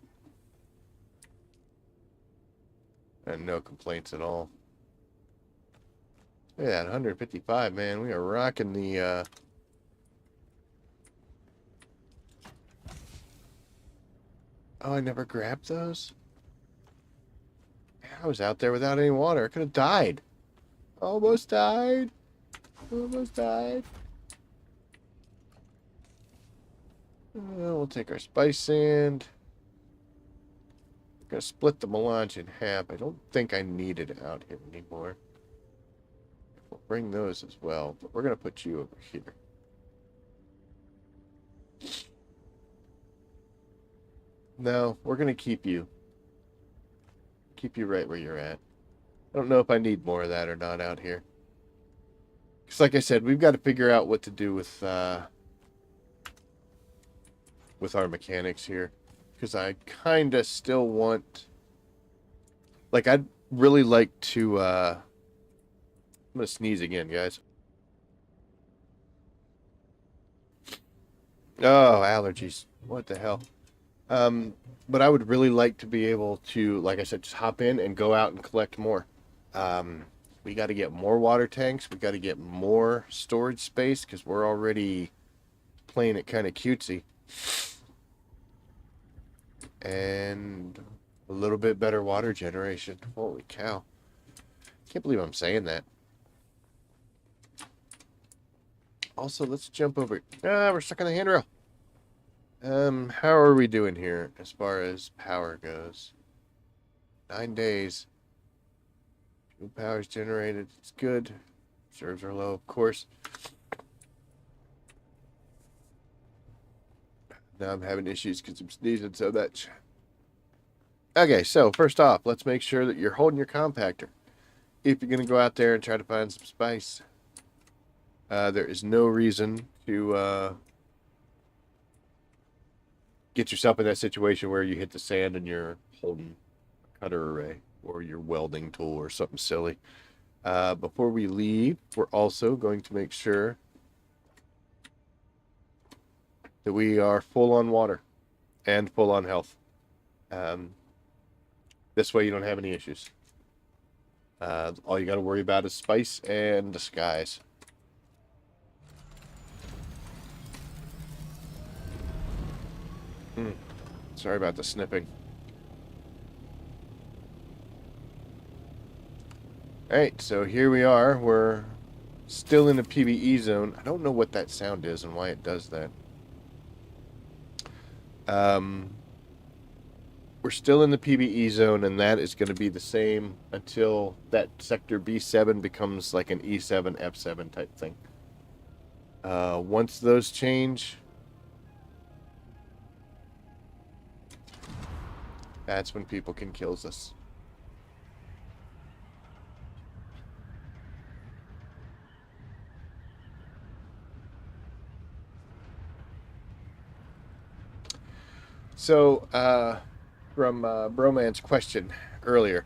And no complaints at all. Look at that, 155, man. We are rocking the Oh, I never grabbed those? I was out there without any water. I could have died. Almost died. Almost died. We'll take our spice sand. Gonna split the melange in half. I don't think I need it out here anymore. We'll bring those as well, but we're gonna put you over here. No, we're gonna keep you. Keep you right where you're at. I don't know if I need more of that or not out here. Because like I said, we've got to figure out what to do with our mechanics here. Because I kind of still want... Like, I'd really like to... I'm going to sneeze again, guys. Oh, allergies. What the hell? But I would really like to be able to, like I said, just hop in and go out and collect more. We got to get more water tanks. We got to get more storage space because we're already playing it kind of cutesy. And a little bit better water generation. Holy cow. Can't believe I'm saying that. Also, let's jump over. We're stuck on the handrail. How are we doing here as far as power goes? 9 days. Fuel power's generated. It's good. Reserves are low, of course. Now I'm having issues because I'm sneezing so much. Okay, so first off, let's make sure that you're holding your compactor. If you're going to go out there and try to find some spice, there is no reason to get yourself in that situation where you hit the sand and you're holding a cutter array or your welding tool or something silly. Before we leave, we're also going to make sure that we are full on water and full on health. This way you don't have any issues. All you got to worry about is spice and disguise. Sorry about the snipping. Alright, so here we are. We're still in the PvE zone. I don't know what that sound is and why it does that. We're still in the PvE zone, and that is going to be the same until that sector B7 becomes like an E7, F7 type thing. Once those change, that's when people can kill us. So, from Broman's question earlier,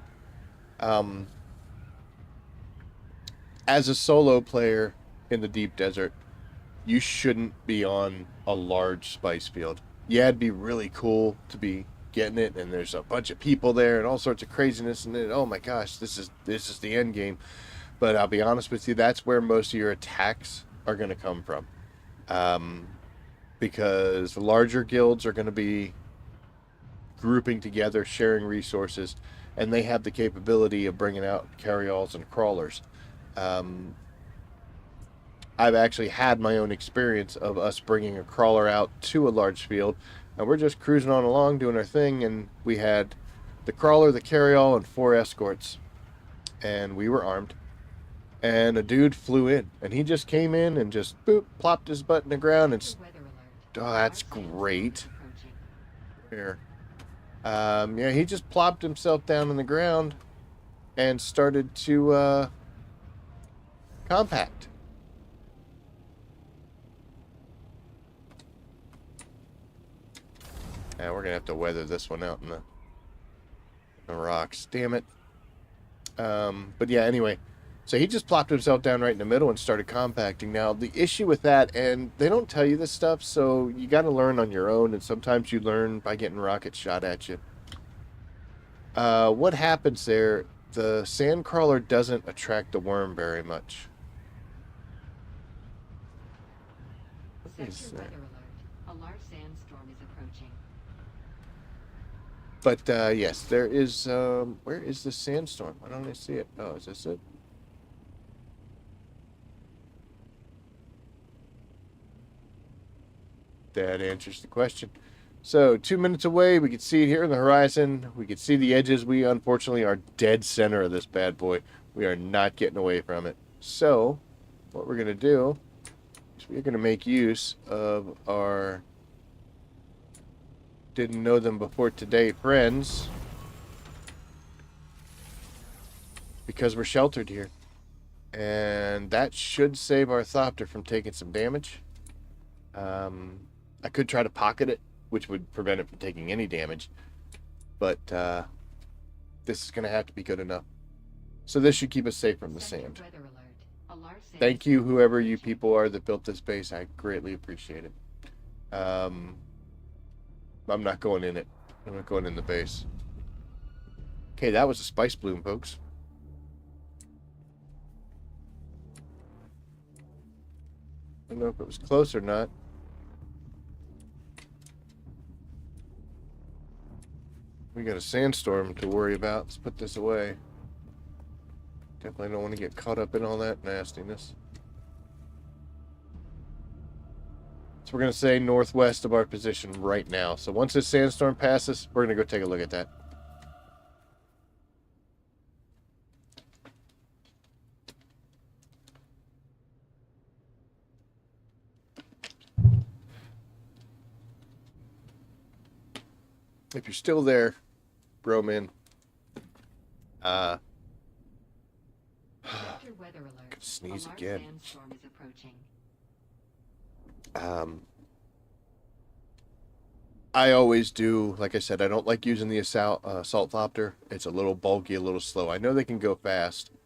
as a solo player in the deep desert, you shouldn't be on a large spice field. yeah, it'd be really cool to be getting it, and there's a bunch of people there and all sorts of craziness, and then, oh my gosh, this is the end game. But I'll be honest with you, that's where most of your attacks are going to come from, um, because larger guilds are going to be grouping together, sharing resources, and they have the capability of bringing out carryalls and crawlers. Um, I've actually had my own experience of us bringing a crawler out to a large field, and we're just cruising on along doing our thing, and we had the crawler, the carryall, and 4 escorts, and we were armed. And a dude flew in, and he just came in and just boop, plopped his butt in the ground, and Weather alert. oh, that's Large sandstorm great. is approaching. Here, yeah, he just plopped himself down on the ground and started to compact. Yeah, we're gonna have to weather this one out in the rocks. Damn it. But yeah, anyway. So he just plopped himself down right in the middle and started compacting. Now, the issue with that, and they don't tell you this stuff, so you got to learn on your own, and sometimes you learn by getting rockets shot at you. What happens there, the sandcrawler doesn't attract the worm very much. What is Sector that? weather alert. A large sandstorm is approaching. But yes, there is. Where is the sandstorm? Why don't I see it? Oh, is this it? That answers the question. So 2 minutes away, we can see it here in the horizon. We can see the edges. We unfortunately are dead center of this bad boy. We are not getting away from it. So what we're gonna do is we're gonna make use of our didn't know them before today friends, because we're sheltered here, and that should save our Thopter from taking some damage. I could try to pocket it, which would prevent it from taking any damage, but this is going to have to be good enough. So this should keep us safe from the Sector sand. weather alert. A large Thank you, sandstorm is whoever you approaching. people are that built this base. I greatly appreciate it. I'm not going in it. I'm not going in the base. Okay, that was a spice bloom, folks. I don't know if it was close or not. We got a sandstorm to worry about. Let's put this away. Definitely don't want to get caught up in all that nastiness. So we're going to say northwest of our position right now. So once this sandstorm passes, we're going to go take a look at that. If you're still there, bro, man. Sector weather alert. Could sneeze A large again. sandstorm is approaching. I always do, like I said, I don't like using the assault Thopter. It's a little bulky, a little slow. I know they can go faster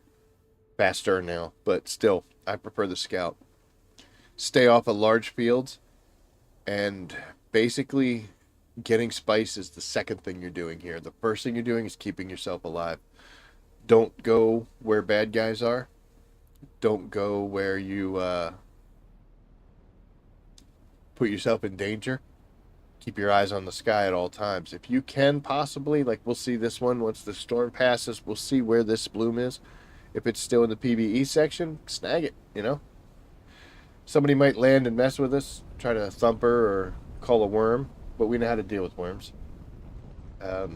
now, but still, I prefer the Scout. Stay off of large fields, and basically getting spice is the second thing you're doing here. The first thing you're doing is keeping yourself alive. Don't go where bad guys are. Don't go where you put yourself in danger. Keep your eyes on the sky at all times. If you can possibly, like we'll see this one, once the storm passes, we'll see where this bloom is. If it's still in the PvE section, snag it, you know. Somebody might land and mess with us, try to thump her or call a worm, but we know how to deal with worms. But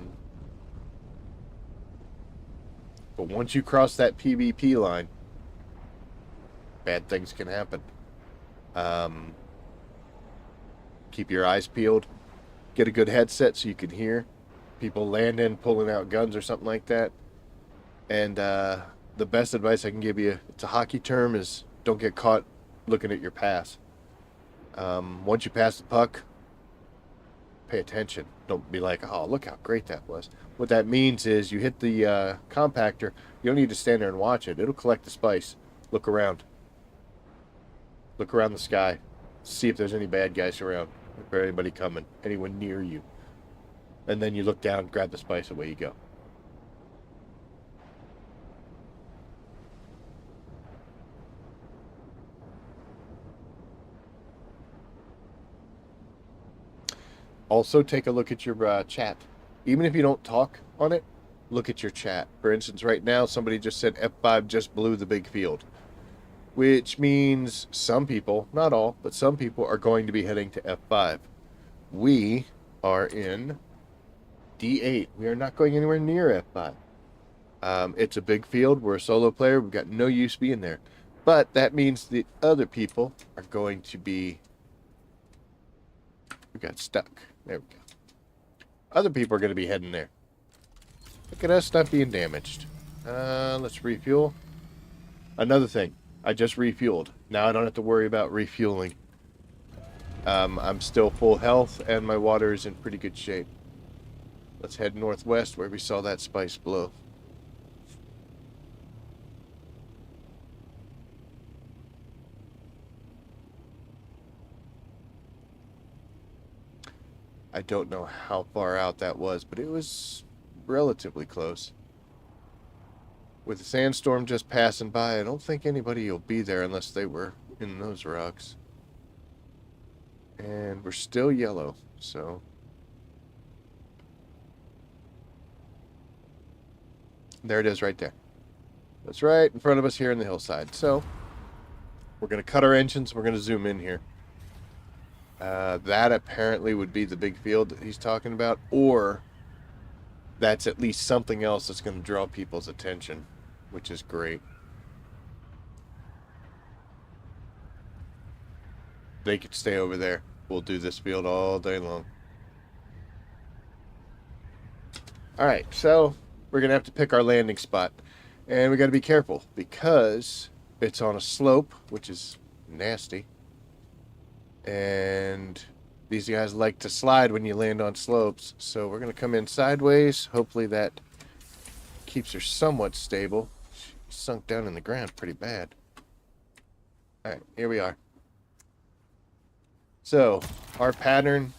once you cross that PvP line, bad things can happen. Keep your eyes peeled. Get a good headset so you can hear people landing, pulling out guns or something like that. And the best advice I can give you, it's a hockey term, is don't get caught looking at your pass. Once you pass the puck, pay attention. Don't be like, oh, look how great that was. What that means is you hit the compactor, you don't need to stand there and watch it. It'll collect the spice. Look around. Look around the sky. See if there's any bad guys around. for anybody coming, anyone near you. And then you look down, grab the spice, away you go. Also, take a look at your chat. Even if you don't talk on it, look at your chat. For instance, right now, somebody just said F5 just blew the big field. Which means some people, not all, but some people are going to be heading to F5. We are in D8. We are not going anywhere near F5. It's a big field. We're a solo player. We've got no use being there. But that means the other people are going to be... We got stuck. There we go. Other people are going to be heading there. Look at us not being damaged. Let's refuel. Another thing. I just refueled. Now I don't have to worry about refueling. I'm still full health, and my water is in pretty good shape. Let's head northwest where we saw that spice blow. I don't know how far out that was, but it was relatively close. With the sandstorm just passing by, I don't think anybody will be there unless they were in those rocks. And we're still yellow, so... There it is right there. That's right in front of us here in the hillside. So, we're going to cut our engines. We're going to zoom in here. That apparently would be the big field that he's talking about. Or, that's at least something else that's going to draw people's attention, which is great. They could stay over there. We'll do this field all day long. Alright, so we're going to have to pick our landing spot. And we got to be careful because it's on a slope, which is nasty. And these guys like to slide when you land on slopes. So we're going to come in sideways. Hopefully that keeps her somewhat stable. She sunk down in the ground pretty bad. Alright, here we are. So, our pattern,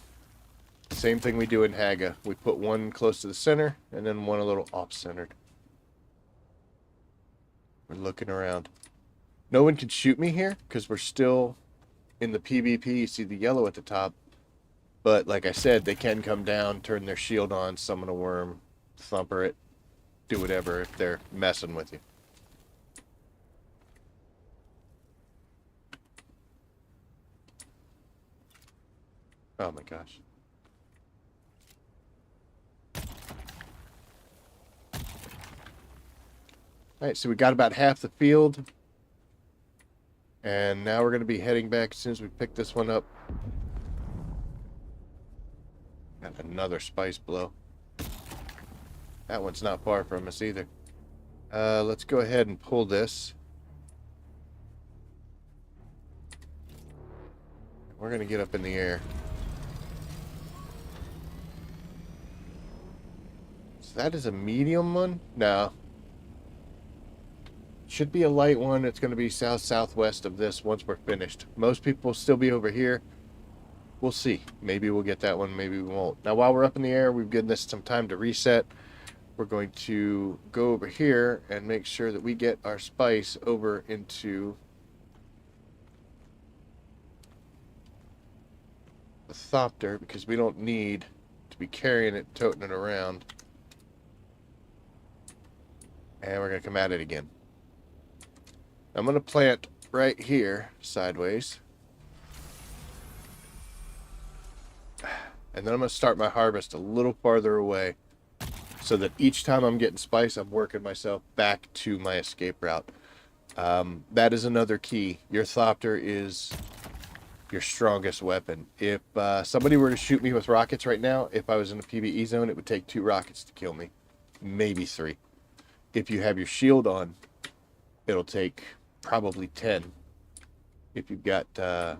same thing we do in Haga. We put one close to the center, and then one a little off-centered. We're looking around. No one can shoot me here, because we're still in the PvP. You see the yellow at the top. But, like I said, they can come down, turn their shield on, summon a worm, thumper it, do whatever if they're messing with you. Oh my gosh. Alright, so we got about half the field. And now we're going to be heading back as soon as we pick this one up. Got another spice blow. That one's not far from us either. Let's go ahead and pull this. We're going to get up in the air. So that is a medium one? No. Should be a light one. It's going to be south-southwest of this once we're finished. Most people will still be over here. We'll see. Maybe we'll get that one, maybe we won't. Now, while we're up in the air, we've given this some time to reset. We're going to go over here and make sure that we get our spice over into the Thopter, because we don't need to be carrying it, toting it around. And we're going to come at it again. I'm going to plant right here, sideways. And then I'm going to start my harvest a little farther away, so that each time I'm getting spice, I'm working myself back to my escape route. That is another key. Your Thopter is your strongest weapon. If somebody were to shoot me with rockets right now, if I was in a PvE zone, it would take 2 rockets to kill me. Maybe 3. If you have your shield on, it'll take probably 10. If you've got a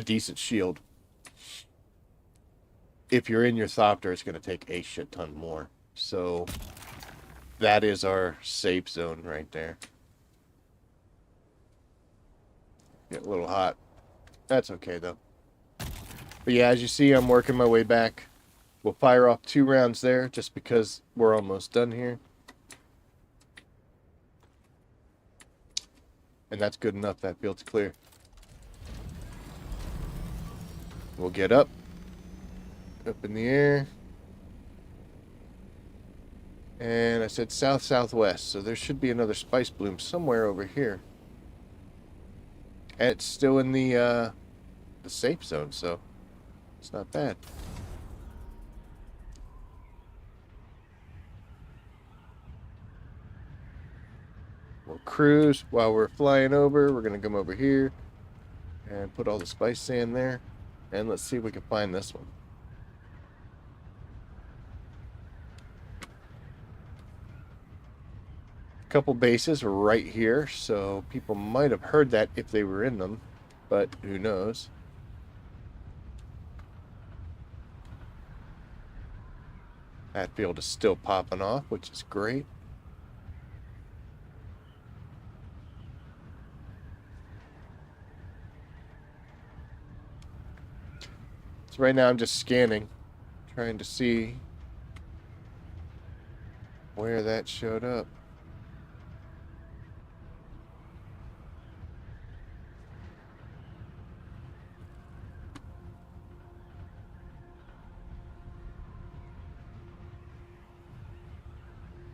decent shield. If you're in your Thopter, it's going to take a shit ton more. So, that is our safe zone right there. Get a little hot. That's okay, though. But yeah, as you see, I'm working my way back. We'll fire off 2 rounds there just because we're almost done here. And that's good enough. That field's clear. We'll get up in the air. And I said south-southwest, so there should be another spice bloom somewhere over here. And it's still in the safe zone, so it's not bad. We'll cruise while we're flying over. We're going to come over here and put all the spice sand there. And let's see if we can find this one. A couple bases right here, so people might have heard that if they were in them, but who knows. That field is still popping off, which is great. So right now I'm just scanning, trying to see where that showed up.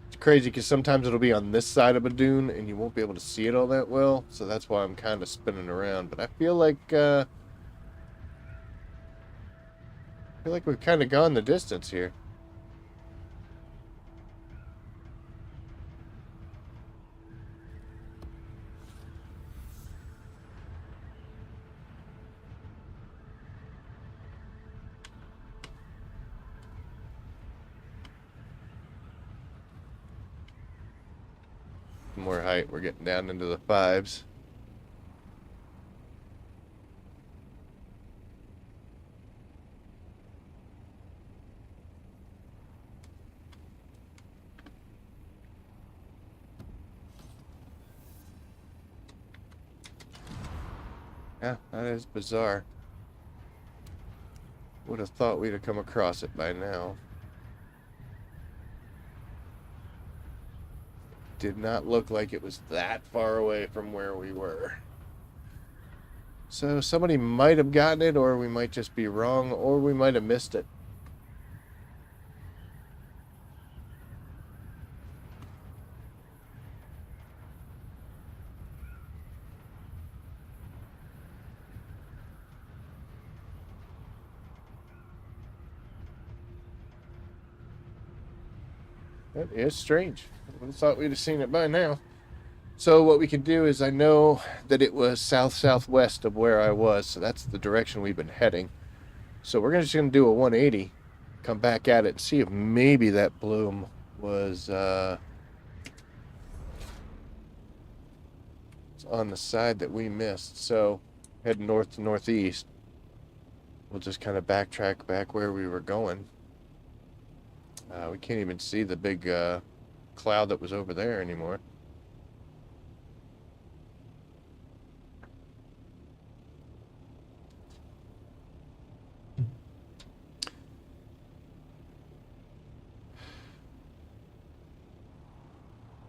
It's crazy because sometimes it'll be on this side of a dune and you won't be able to see it all that well, so that's why I'm kind of spinning around. But I feel like we've kind of gone the distance here. More height, we're getting down into the 5s. Yeah, that is bizarre. Would have thought we'd have come across it by now. Did not look like it was that far away from where we were. So somebody might have gotten it, or we might just be wrong, or we might have missed it. That is strange. I would have thought we'd have seen it by now. So what we can do is I know that it was south-southwest of where I was, so that's the direction we've been heading. So we're just going to do a 180, come back at it, and see if maybe that bloom was on the side that we missed. So head north to northeast. We'll just kind of backtrack back where we were going. We can't even see the big cloud that was over there anymore.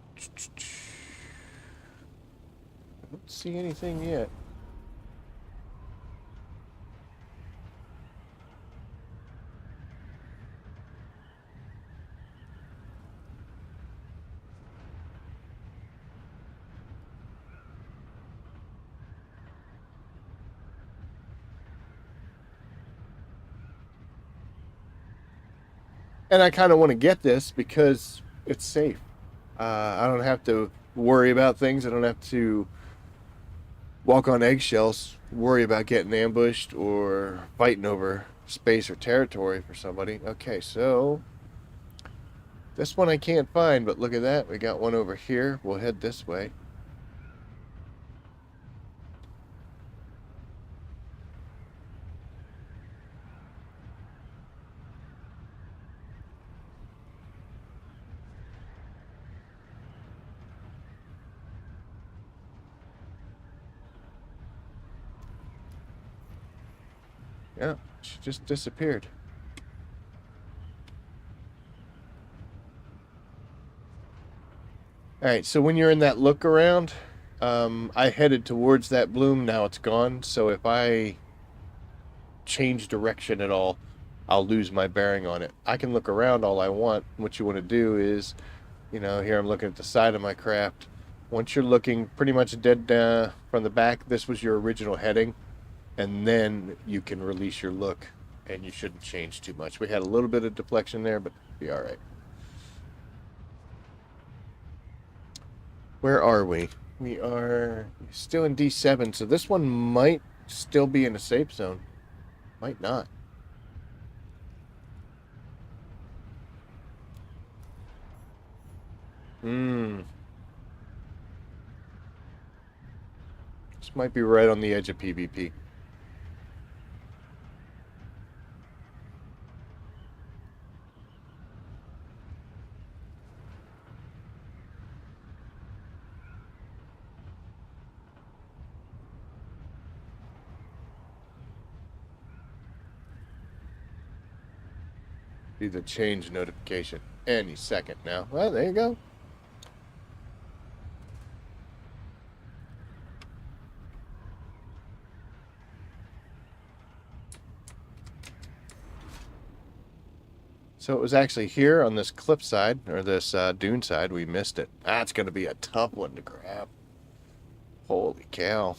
I don't see anything yet. And I kind of want to get this because it's safe. I don't have to worry about things. I don't have to walk on eggshells, worry about getting ambushed or fighting over space or territory for somebody. Okay, so this one I can't find, but look at that. We got one over here. We'll head this way. Yeah, She just disappeared. Alright, so when you're in that look around, I headed towards that bloom, now it's gone, so if I change direction at all, I'll lose my bearing on it. I can look around all I want. What you want to do is, you know, here I'm looking at the side of my craft. Once you're looking pretty much dead from the back, this was your original heading, and then you can release your look, and you shouldn't change too much. We had a little bit of deflection there, but be alright. Where are we? We are still in D7, so this one might still be in a safe zone. Might not. This might be right on the edge of PvP. Be the change notification any second now. Well, there you go. So it was actually here on this cliff side, or this dune side, we missed it. That's going to be a tough one to grab. Holy cow.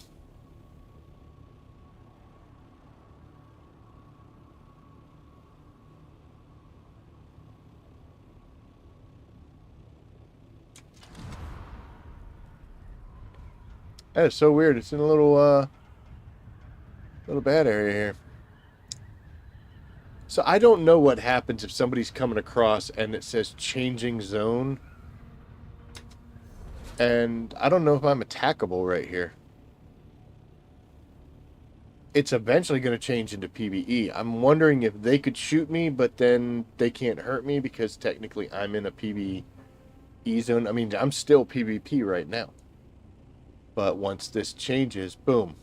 That is so weird. It's in a little bad area here. So I don't know what happens if somebody's coming across and it says changing zone. And I don't know if I'm attackable right here. It's eventually going to change into PvE. I'm wondering if they could shoot me, but then they can't hurt me because technically I'm in a PvE zone. I mean, I'm still PvP right now. But once this changes, boom.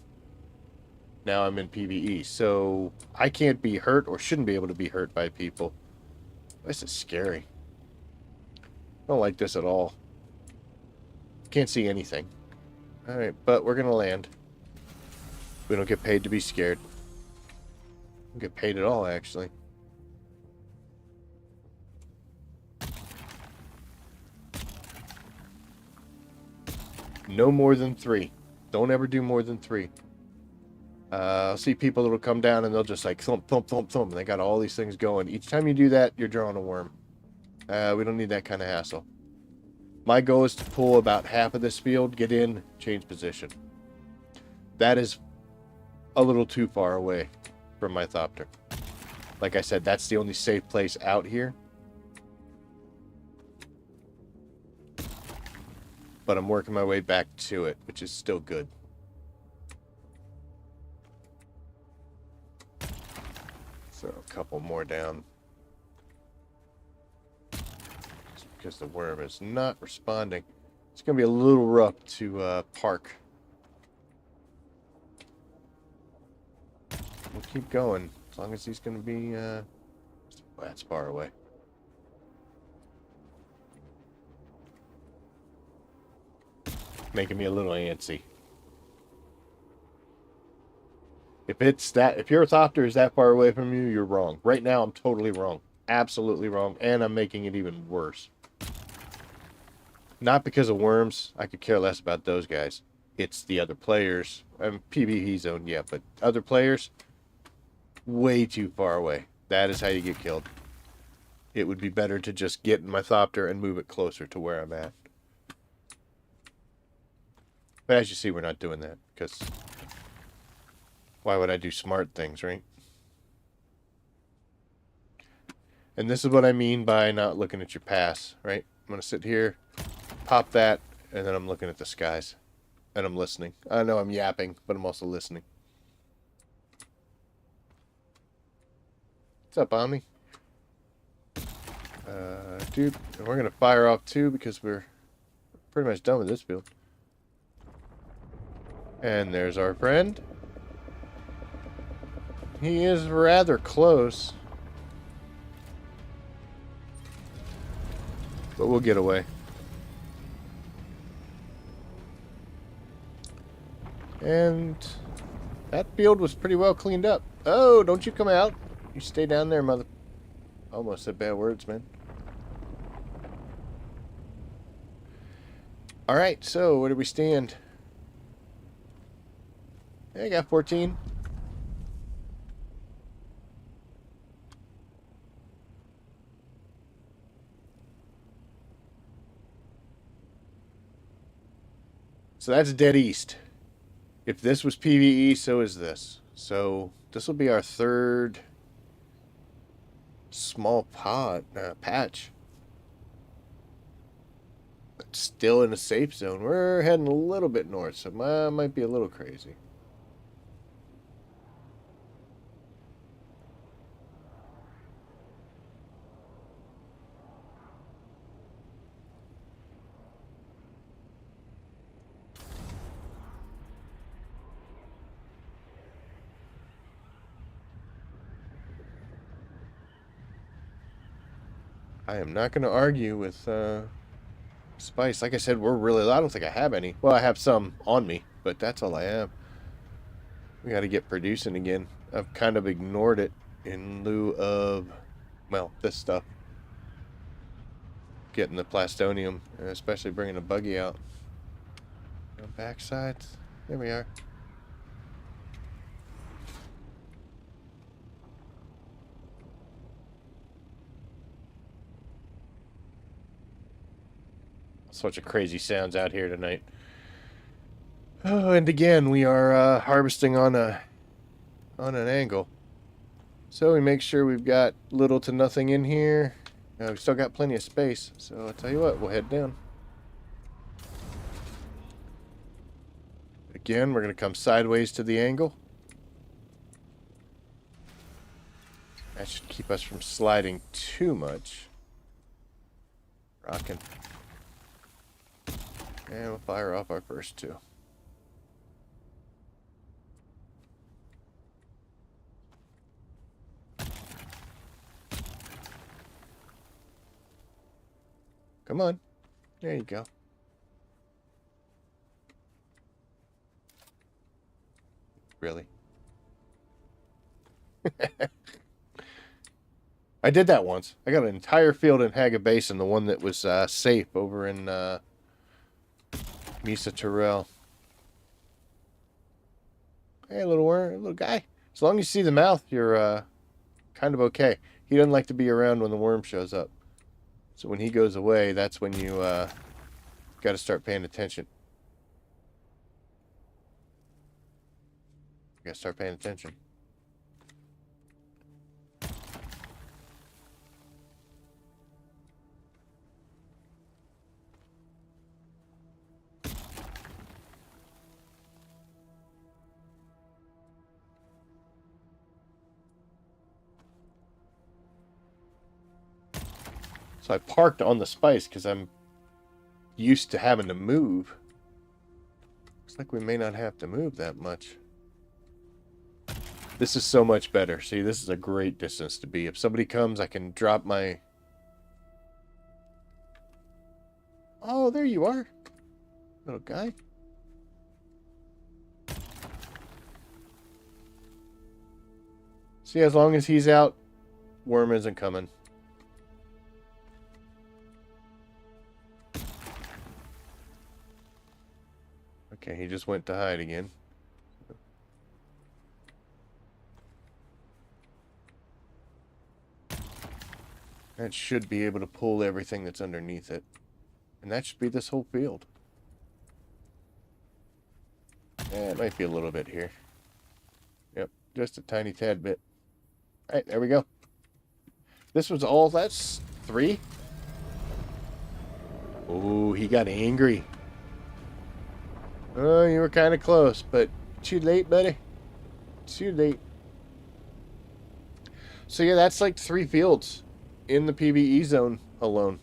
Now I'm in PvE. So I can't be hurt or shouldn't be able to be hurt by people. This is scary. I don't like this at all. Can't see anything. Alright, but we're going to land. We don't get paid to be scared. We don't get paid at all, actually. No more than 3. Don't ever do more than 3. I'll see people that'll come down and they'll just like thump, thump, thump, thump. And they got all these things going. Each time you do that, you're drawing a worm. We don't need that kind of hassle. My goal is to pull about half of this field, get in, change position. That is a little too far away from my Thopter. Like I said, that's the only safe place out here. But I'm working my way back to it, which is still good. So a couple more down. Just because the worm is not responding. It's going to be a little rough to park. We'll keep going. As long as he's going to be... that's far away. Making me a little antsy. If your Thopter is that far away from you, you're wrong. Right now, I'm totally wrong. Absolutely wrong. And I'm making it even worse. Not because of worms. I could care less about those guys. It's the other players. I'm PvE zone, yeah, but other players, way too far away. That is how you get killed. It would be better to just get in my Thopter and move it closer to where I'm at. But as you see, we're not doing that, because why would I do smart things, right? And this is what I mean by not looking at your pass, right? I'm going to sit here, pop that, and then I'm looking at the skies. And I'm listening. I know I'm yapping, but I'm also listening. What's up, Omni? Dude, and we're going to fire off too, because we're pretty much done with this field. And there's our friend. he is rather close. But we'll get away. And that field was pretty well cleaned up. Oh, don't you come out. You stay down there, mother... Almost said bad words, man. Alright, so where do we stand? I got 14. So that's dead east. If this was PvE, so is this. So this will be our third small patch. But still in a safe zone. We're heading a little bit north, so might be a little crazy. I am not going to argue with spice. Like I said, we're really low. I don't think I have any. Well, I have some on me, but that's all I have. We got to get producing again. I've kind of ignored it in lieu of, well, this stuff. Getting the plastonium, especially bringing a buggy out. Backsides. There we are. Such a crazy sounds out here tonight. Oh, and again, we are harvesting on an angle. So we make sure we've got little to nothing in here. We've still got plenty of space. So I'll tell you what, we'll head down. Again, we're going to come sideways to the angle. That should keep us from sliding too much. Rocking. And we'll fire off our first two. Come on. There you go. Really? I did that once. I got an entire field in Haga Basin, the one that was safe over in Mesa Terrell. Hey, little worm, little guy. As long as you see the mouth, you're kind of okay. He doesn't like to be around when the worm shows up. So when he goes away, that's when you got to start paying attention. You got to start paying attention. So I parked on the spice because I'm used to having to move. Looks like we may not have to move that much. This is so much better. See, this is a great distance to be. If somebody comes, I can drop my... Oh, there you are, little guy. See, as long as he's out, worm isn't coming. Okay, he just went to hide again. That should be able to pull everything that's underneath it. And that should be this whole field. Yeah, it might be a little bit here. Yep, just a tiny tad bit. Alright, there we go. This was all, that's 3. Oh, he got angry. Oh, you were kind of close, but too late, buddy. Too late. So yeah, that's like 3 fields in the PvE zone alone.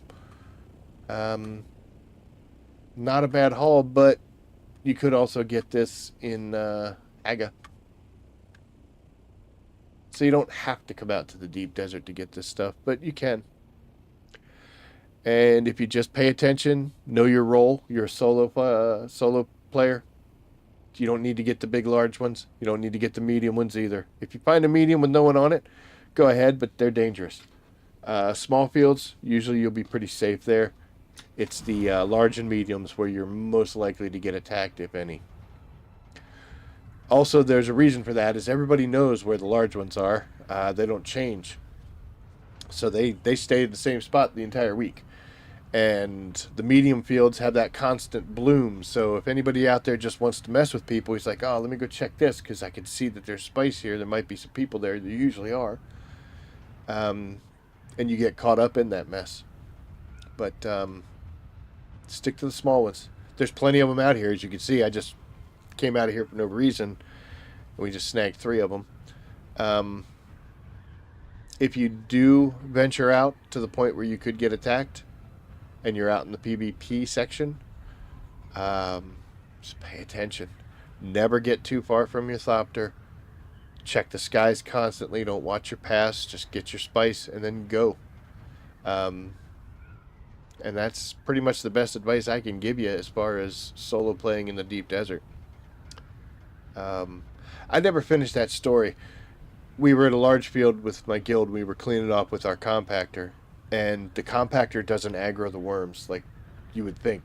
Not a bad haul, but you could also get this in Haga. So you don't have to come out to the deep desert to get this stuff, but you can. And if you just pay attention, know your role, you're a solo player. You don't need to get the big, large ones. You don't need to get the medium ones either. If you find a medium with no one on it, go ahead, but they're dangerous. Small fields, usually you'll be pretty safe there. It's the large and mediums where you're most likely to get attacked, if any. Also, there's a reason for that, is everybody knows where the large ones are. They don't change. So they stay in the same spot the entire week. And the medium fields have that constant bloom. So if anybody out there just wants to mess with people, he's like, oh, let me go check this because I can see that there's spice here. There might be some people there. There usually are. And you get caught up in that mess. But stick to the small ones. There's plenty of them out here, as you can see. I just came out of here for no reason. We just snagged 3 of them. If you do venture out to the point where you could get attacked, and you're out in the PvP section, just pay attention. Never get too far from your Thopter. Check the skies constantly. Don't watch your pass. Just get your spice and then go. And that's pretty much the best advice I can give you as far as solo playing in the deep desert. I never finished that story. We were at a large field with my guild. We were cleaning up with our compactor. And the compactor doesn't aggro the worms like you would think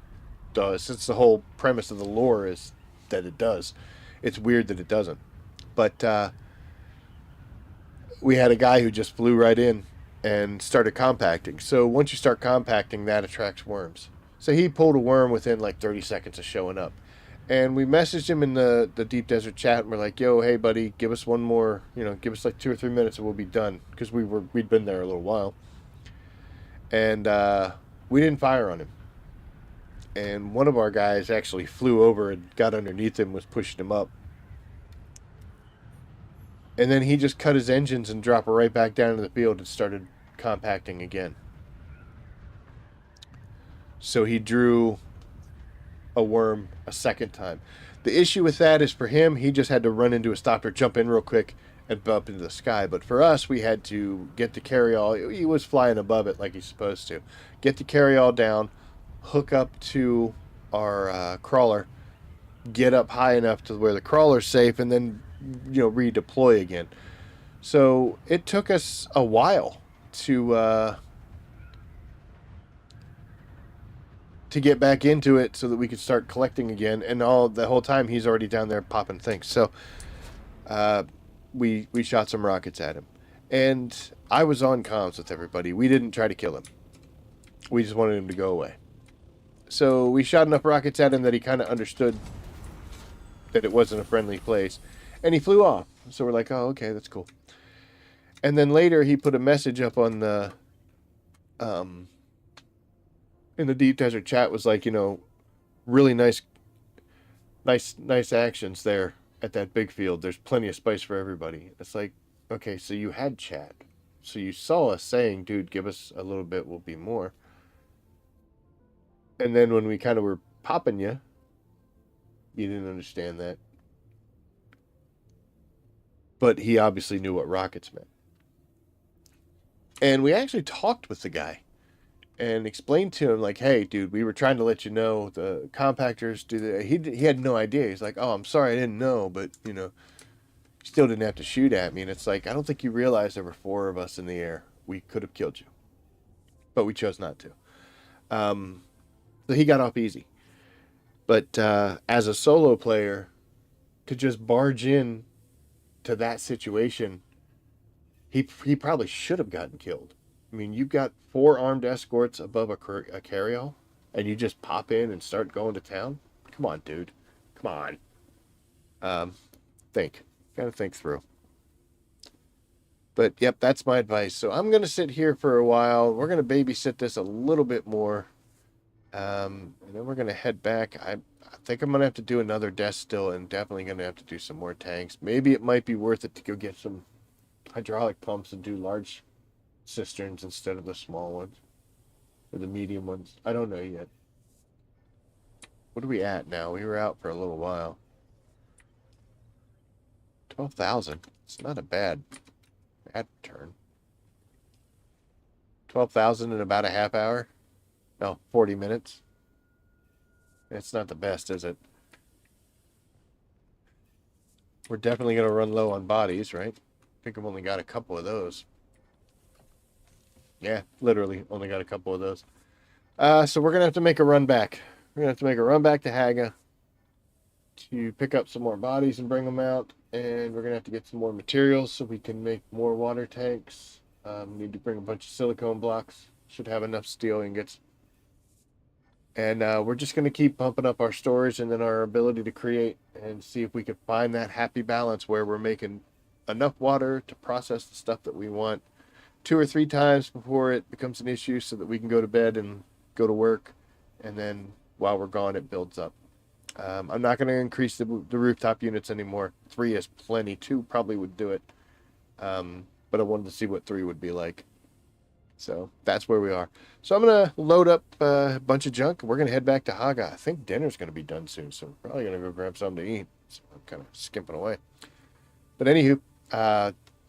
does. Since the whole premise of the lore is that it does. It's weird that it doesn't. But we had a guy who just flew right in and started compacting. So once you start compacting, that attracts worms. So he pulled a worm within like 30 seconds of showing up. And we messaged him in the deep desert chat, and we're like, yo, hey buddy, give us one more, give us like 2 or 3 minutes and we'll be done. Because we'd been there a little while. And we didn't fire on him. And one of our guys actually flew over and got underneath him, was pushing him up. And then he just cut his engines and dropped right back down into the field and started compacting again. So he drew a worm a second time. The issue with that is for him, he just had to run into a Thopter, jump in real quick, and bump into the sky. But for us, we had to get the carry-all. He was flying above it like he's supposed to. Get the carry-all down, hook up to our crawler, get up high enough to where the crawler's safe, and then, redeploy again. So it took us a while to get back into it so that we could start collecting again. And the whole time, he's already down there popping things. So we shot some rockets at him. And I was on comms with everybody. We didn't try to kill him. We just wanted him to go away. So we shot enough rockets at him that he kind of understood that it wasn't a friendly place. And he flew off. So we're like, oh, okay, that's cool. And then later he put a message up on the in the deep desert chat, was like, really nice actions there at that big field. There's plenty of spice for everybody. It's like, okay, so you had chat. So you saw us saying, dude, give us a little bit, will be more. And then when we kind of were popping you didn't understand that. But he obviously knew what rockets meant. And we actually talked with the guy and explained to him, like, hey, dude, we were trying to let you know the compactors do the... He had no idea. He's like, oh, I'm sorry, I didn't know, but, still didn't have to shoot at me. And it's like, I don't think you realize there were 4 of us in the air. We could have killed you. But we chose not to. So he got off easy. But as a solo player, to just barge in to that situation, he probably should have gotten killed. I mean, you've got 4 armed escorts above a carry-all, and you just pop in and start going to town? Come on, dude. Come on. Think. Gotta think through. But, yep, that's my advice. So I'm going to sit here for a while. We're going to babysit this a little bit more. And then we're going to head back. I think I'm going to have to do another death still, and definitely going to have to do some more tanks. Maybe it might be worth it to go get some hydraulic pumps and do large cisterns instead of the small ones. Or the medium ones. I don't know yet. What are we at now? We were out for a little while. 12,000. It's not a bad Had to turn. 12,000 in about a half hour. No, 40 minutes. It's not the best, is it? We're definitely going to run low on bodies, right? I think I've only got a couple of those. Yeah, literally only got a couple of those. So we're going to have to make a run back. We're going to have to make a run back to Haga to pick up some more bodies and bring them out. And we're going to have to get some more materials so we can make more water tanks. Need to bring a bunch of silicone blocks. Should have enough steel ingots. And we're just going to keep pumping up our storage and then our ability to create and see if we can find that happy balance where we're making enough water to process the stuff that we want 2 or 3 times before it becomes an issue so that we can go to bed and go to work. And then while we're gone, it builds up. I'm not going to increase the rooftop units anymore. 3 is plenty. 2 probably would do it. But I wanted to see what 3 would be like. So that's where we are. So I'm going to load up a bunch of junk. We're going to head back to Haga. I think dinner's going to be done soon, so we're probably going to go grab something to eat. So I'm kind of skimping away. But anywho,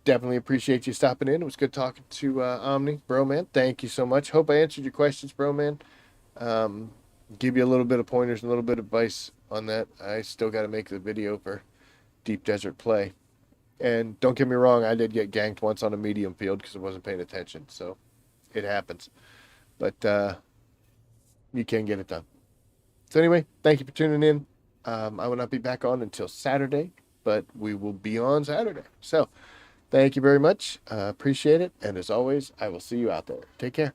definitely appreciate you stopping in. It was good talking to Omni. Bro, man, thank you so much. Hope I answered your questions, bro, man. Give you a little bit of pointers and a little bit of advice on that. I still got to make the video for Deep Desert Play. And don't get me wrong, I did get ganked once on a medium field because I wasn't paying attention. So it happens. But you can get it done. So anyway, thank you for tuning in. I will not be back on until Saturday, but we will be on Saturday. So thank you very much. Appreciate it. And as always, I will see you out there. Take care.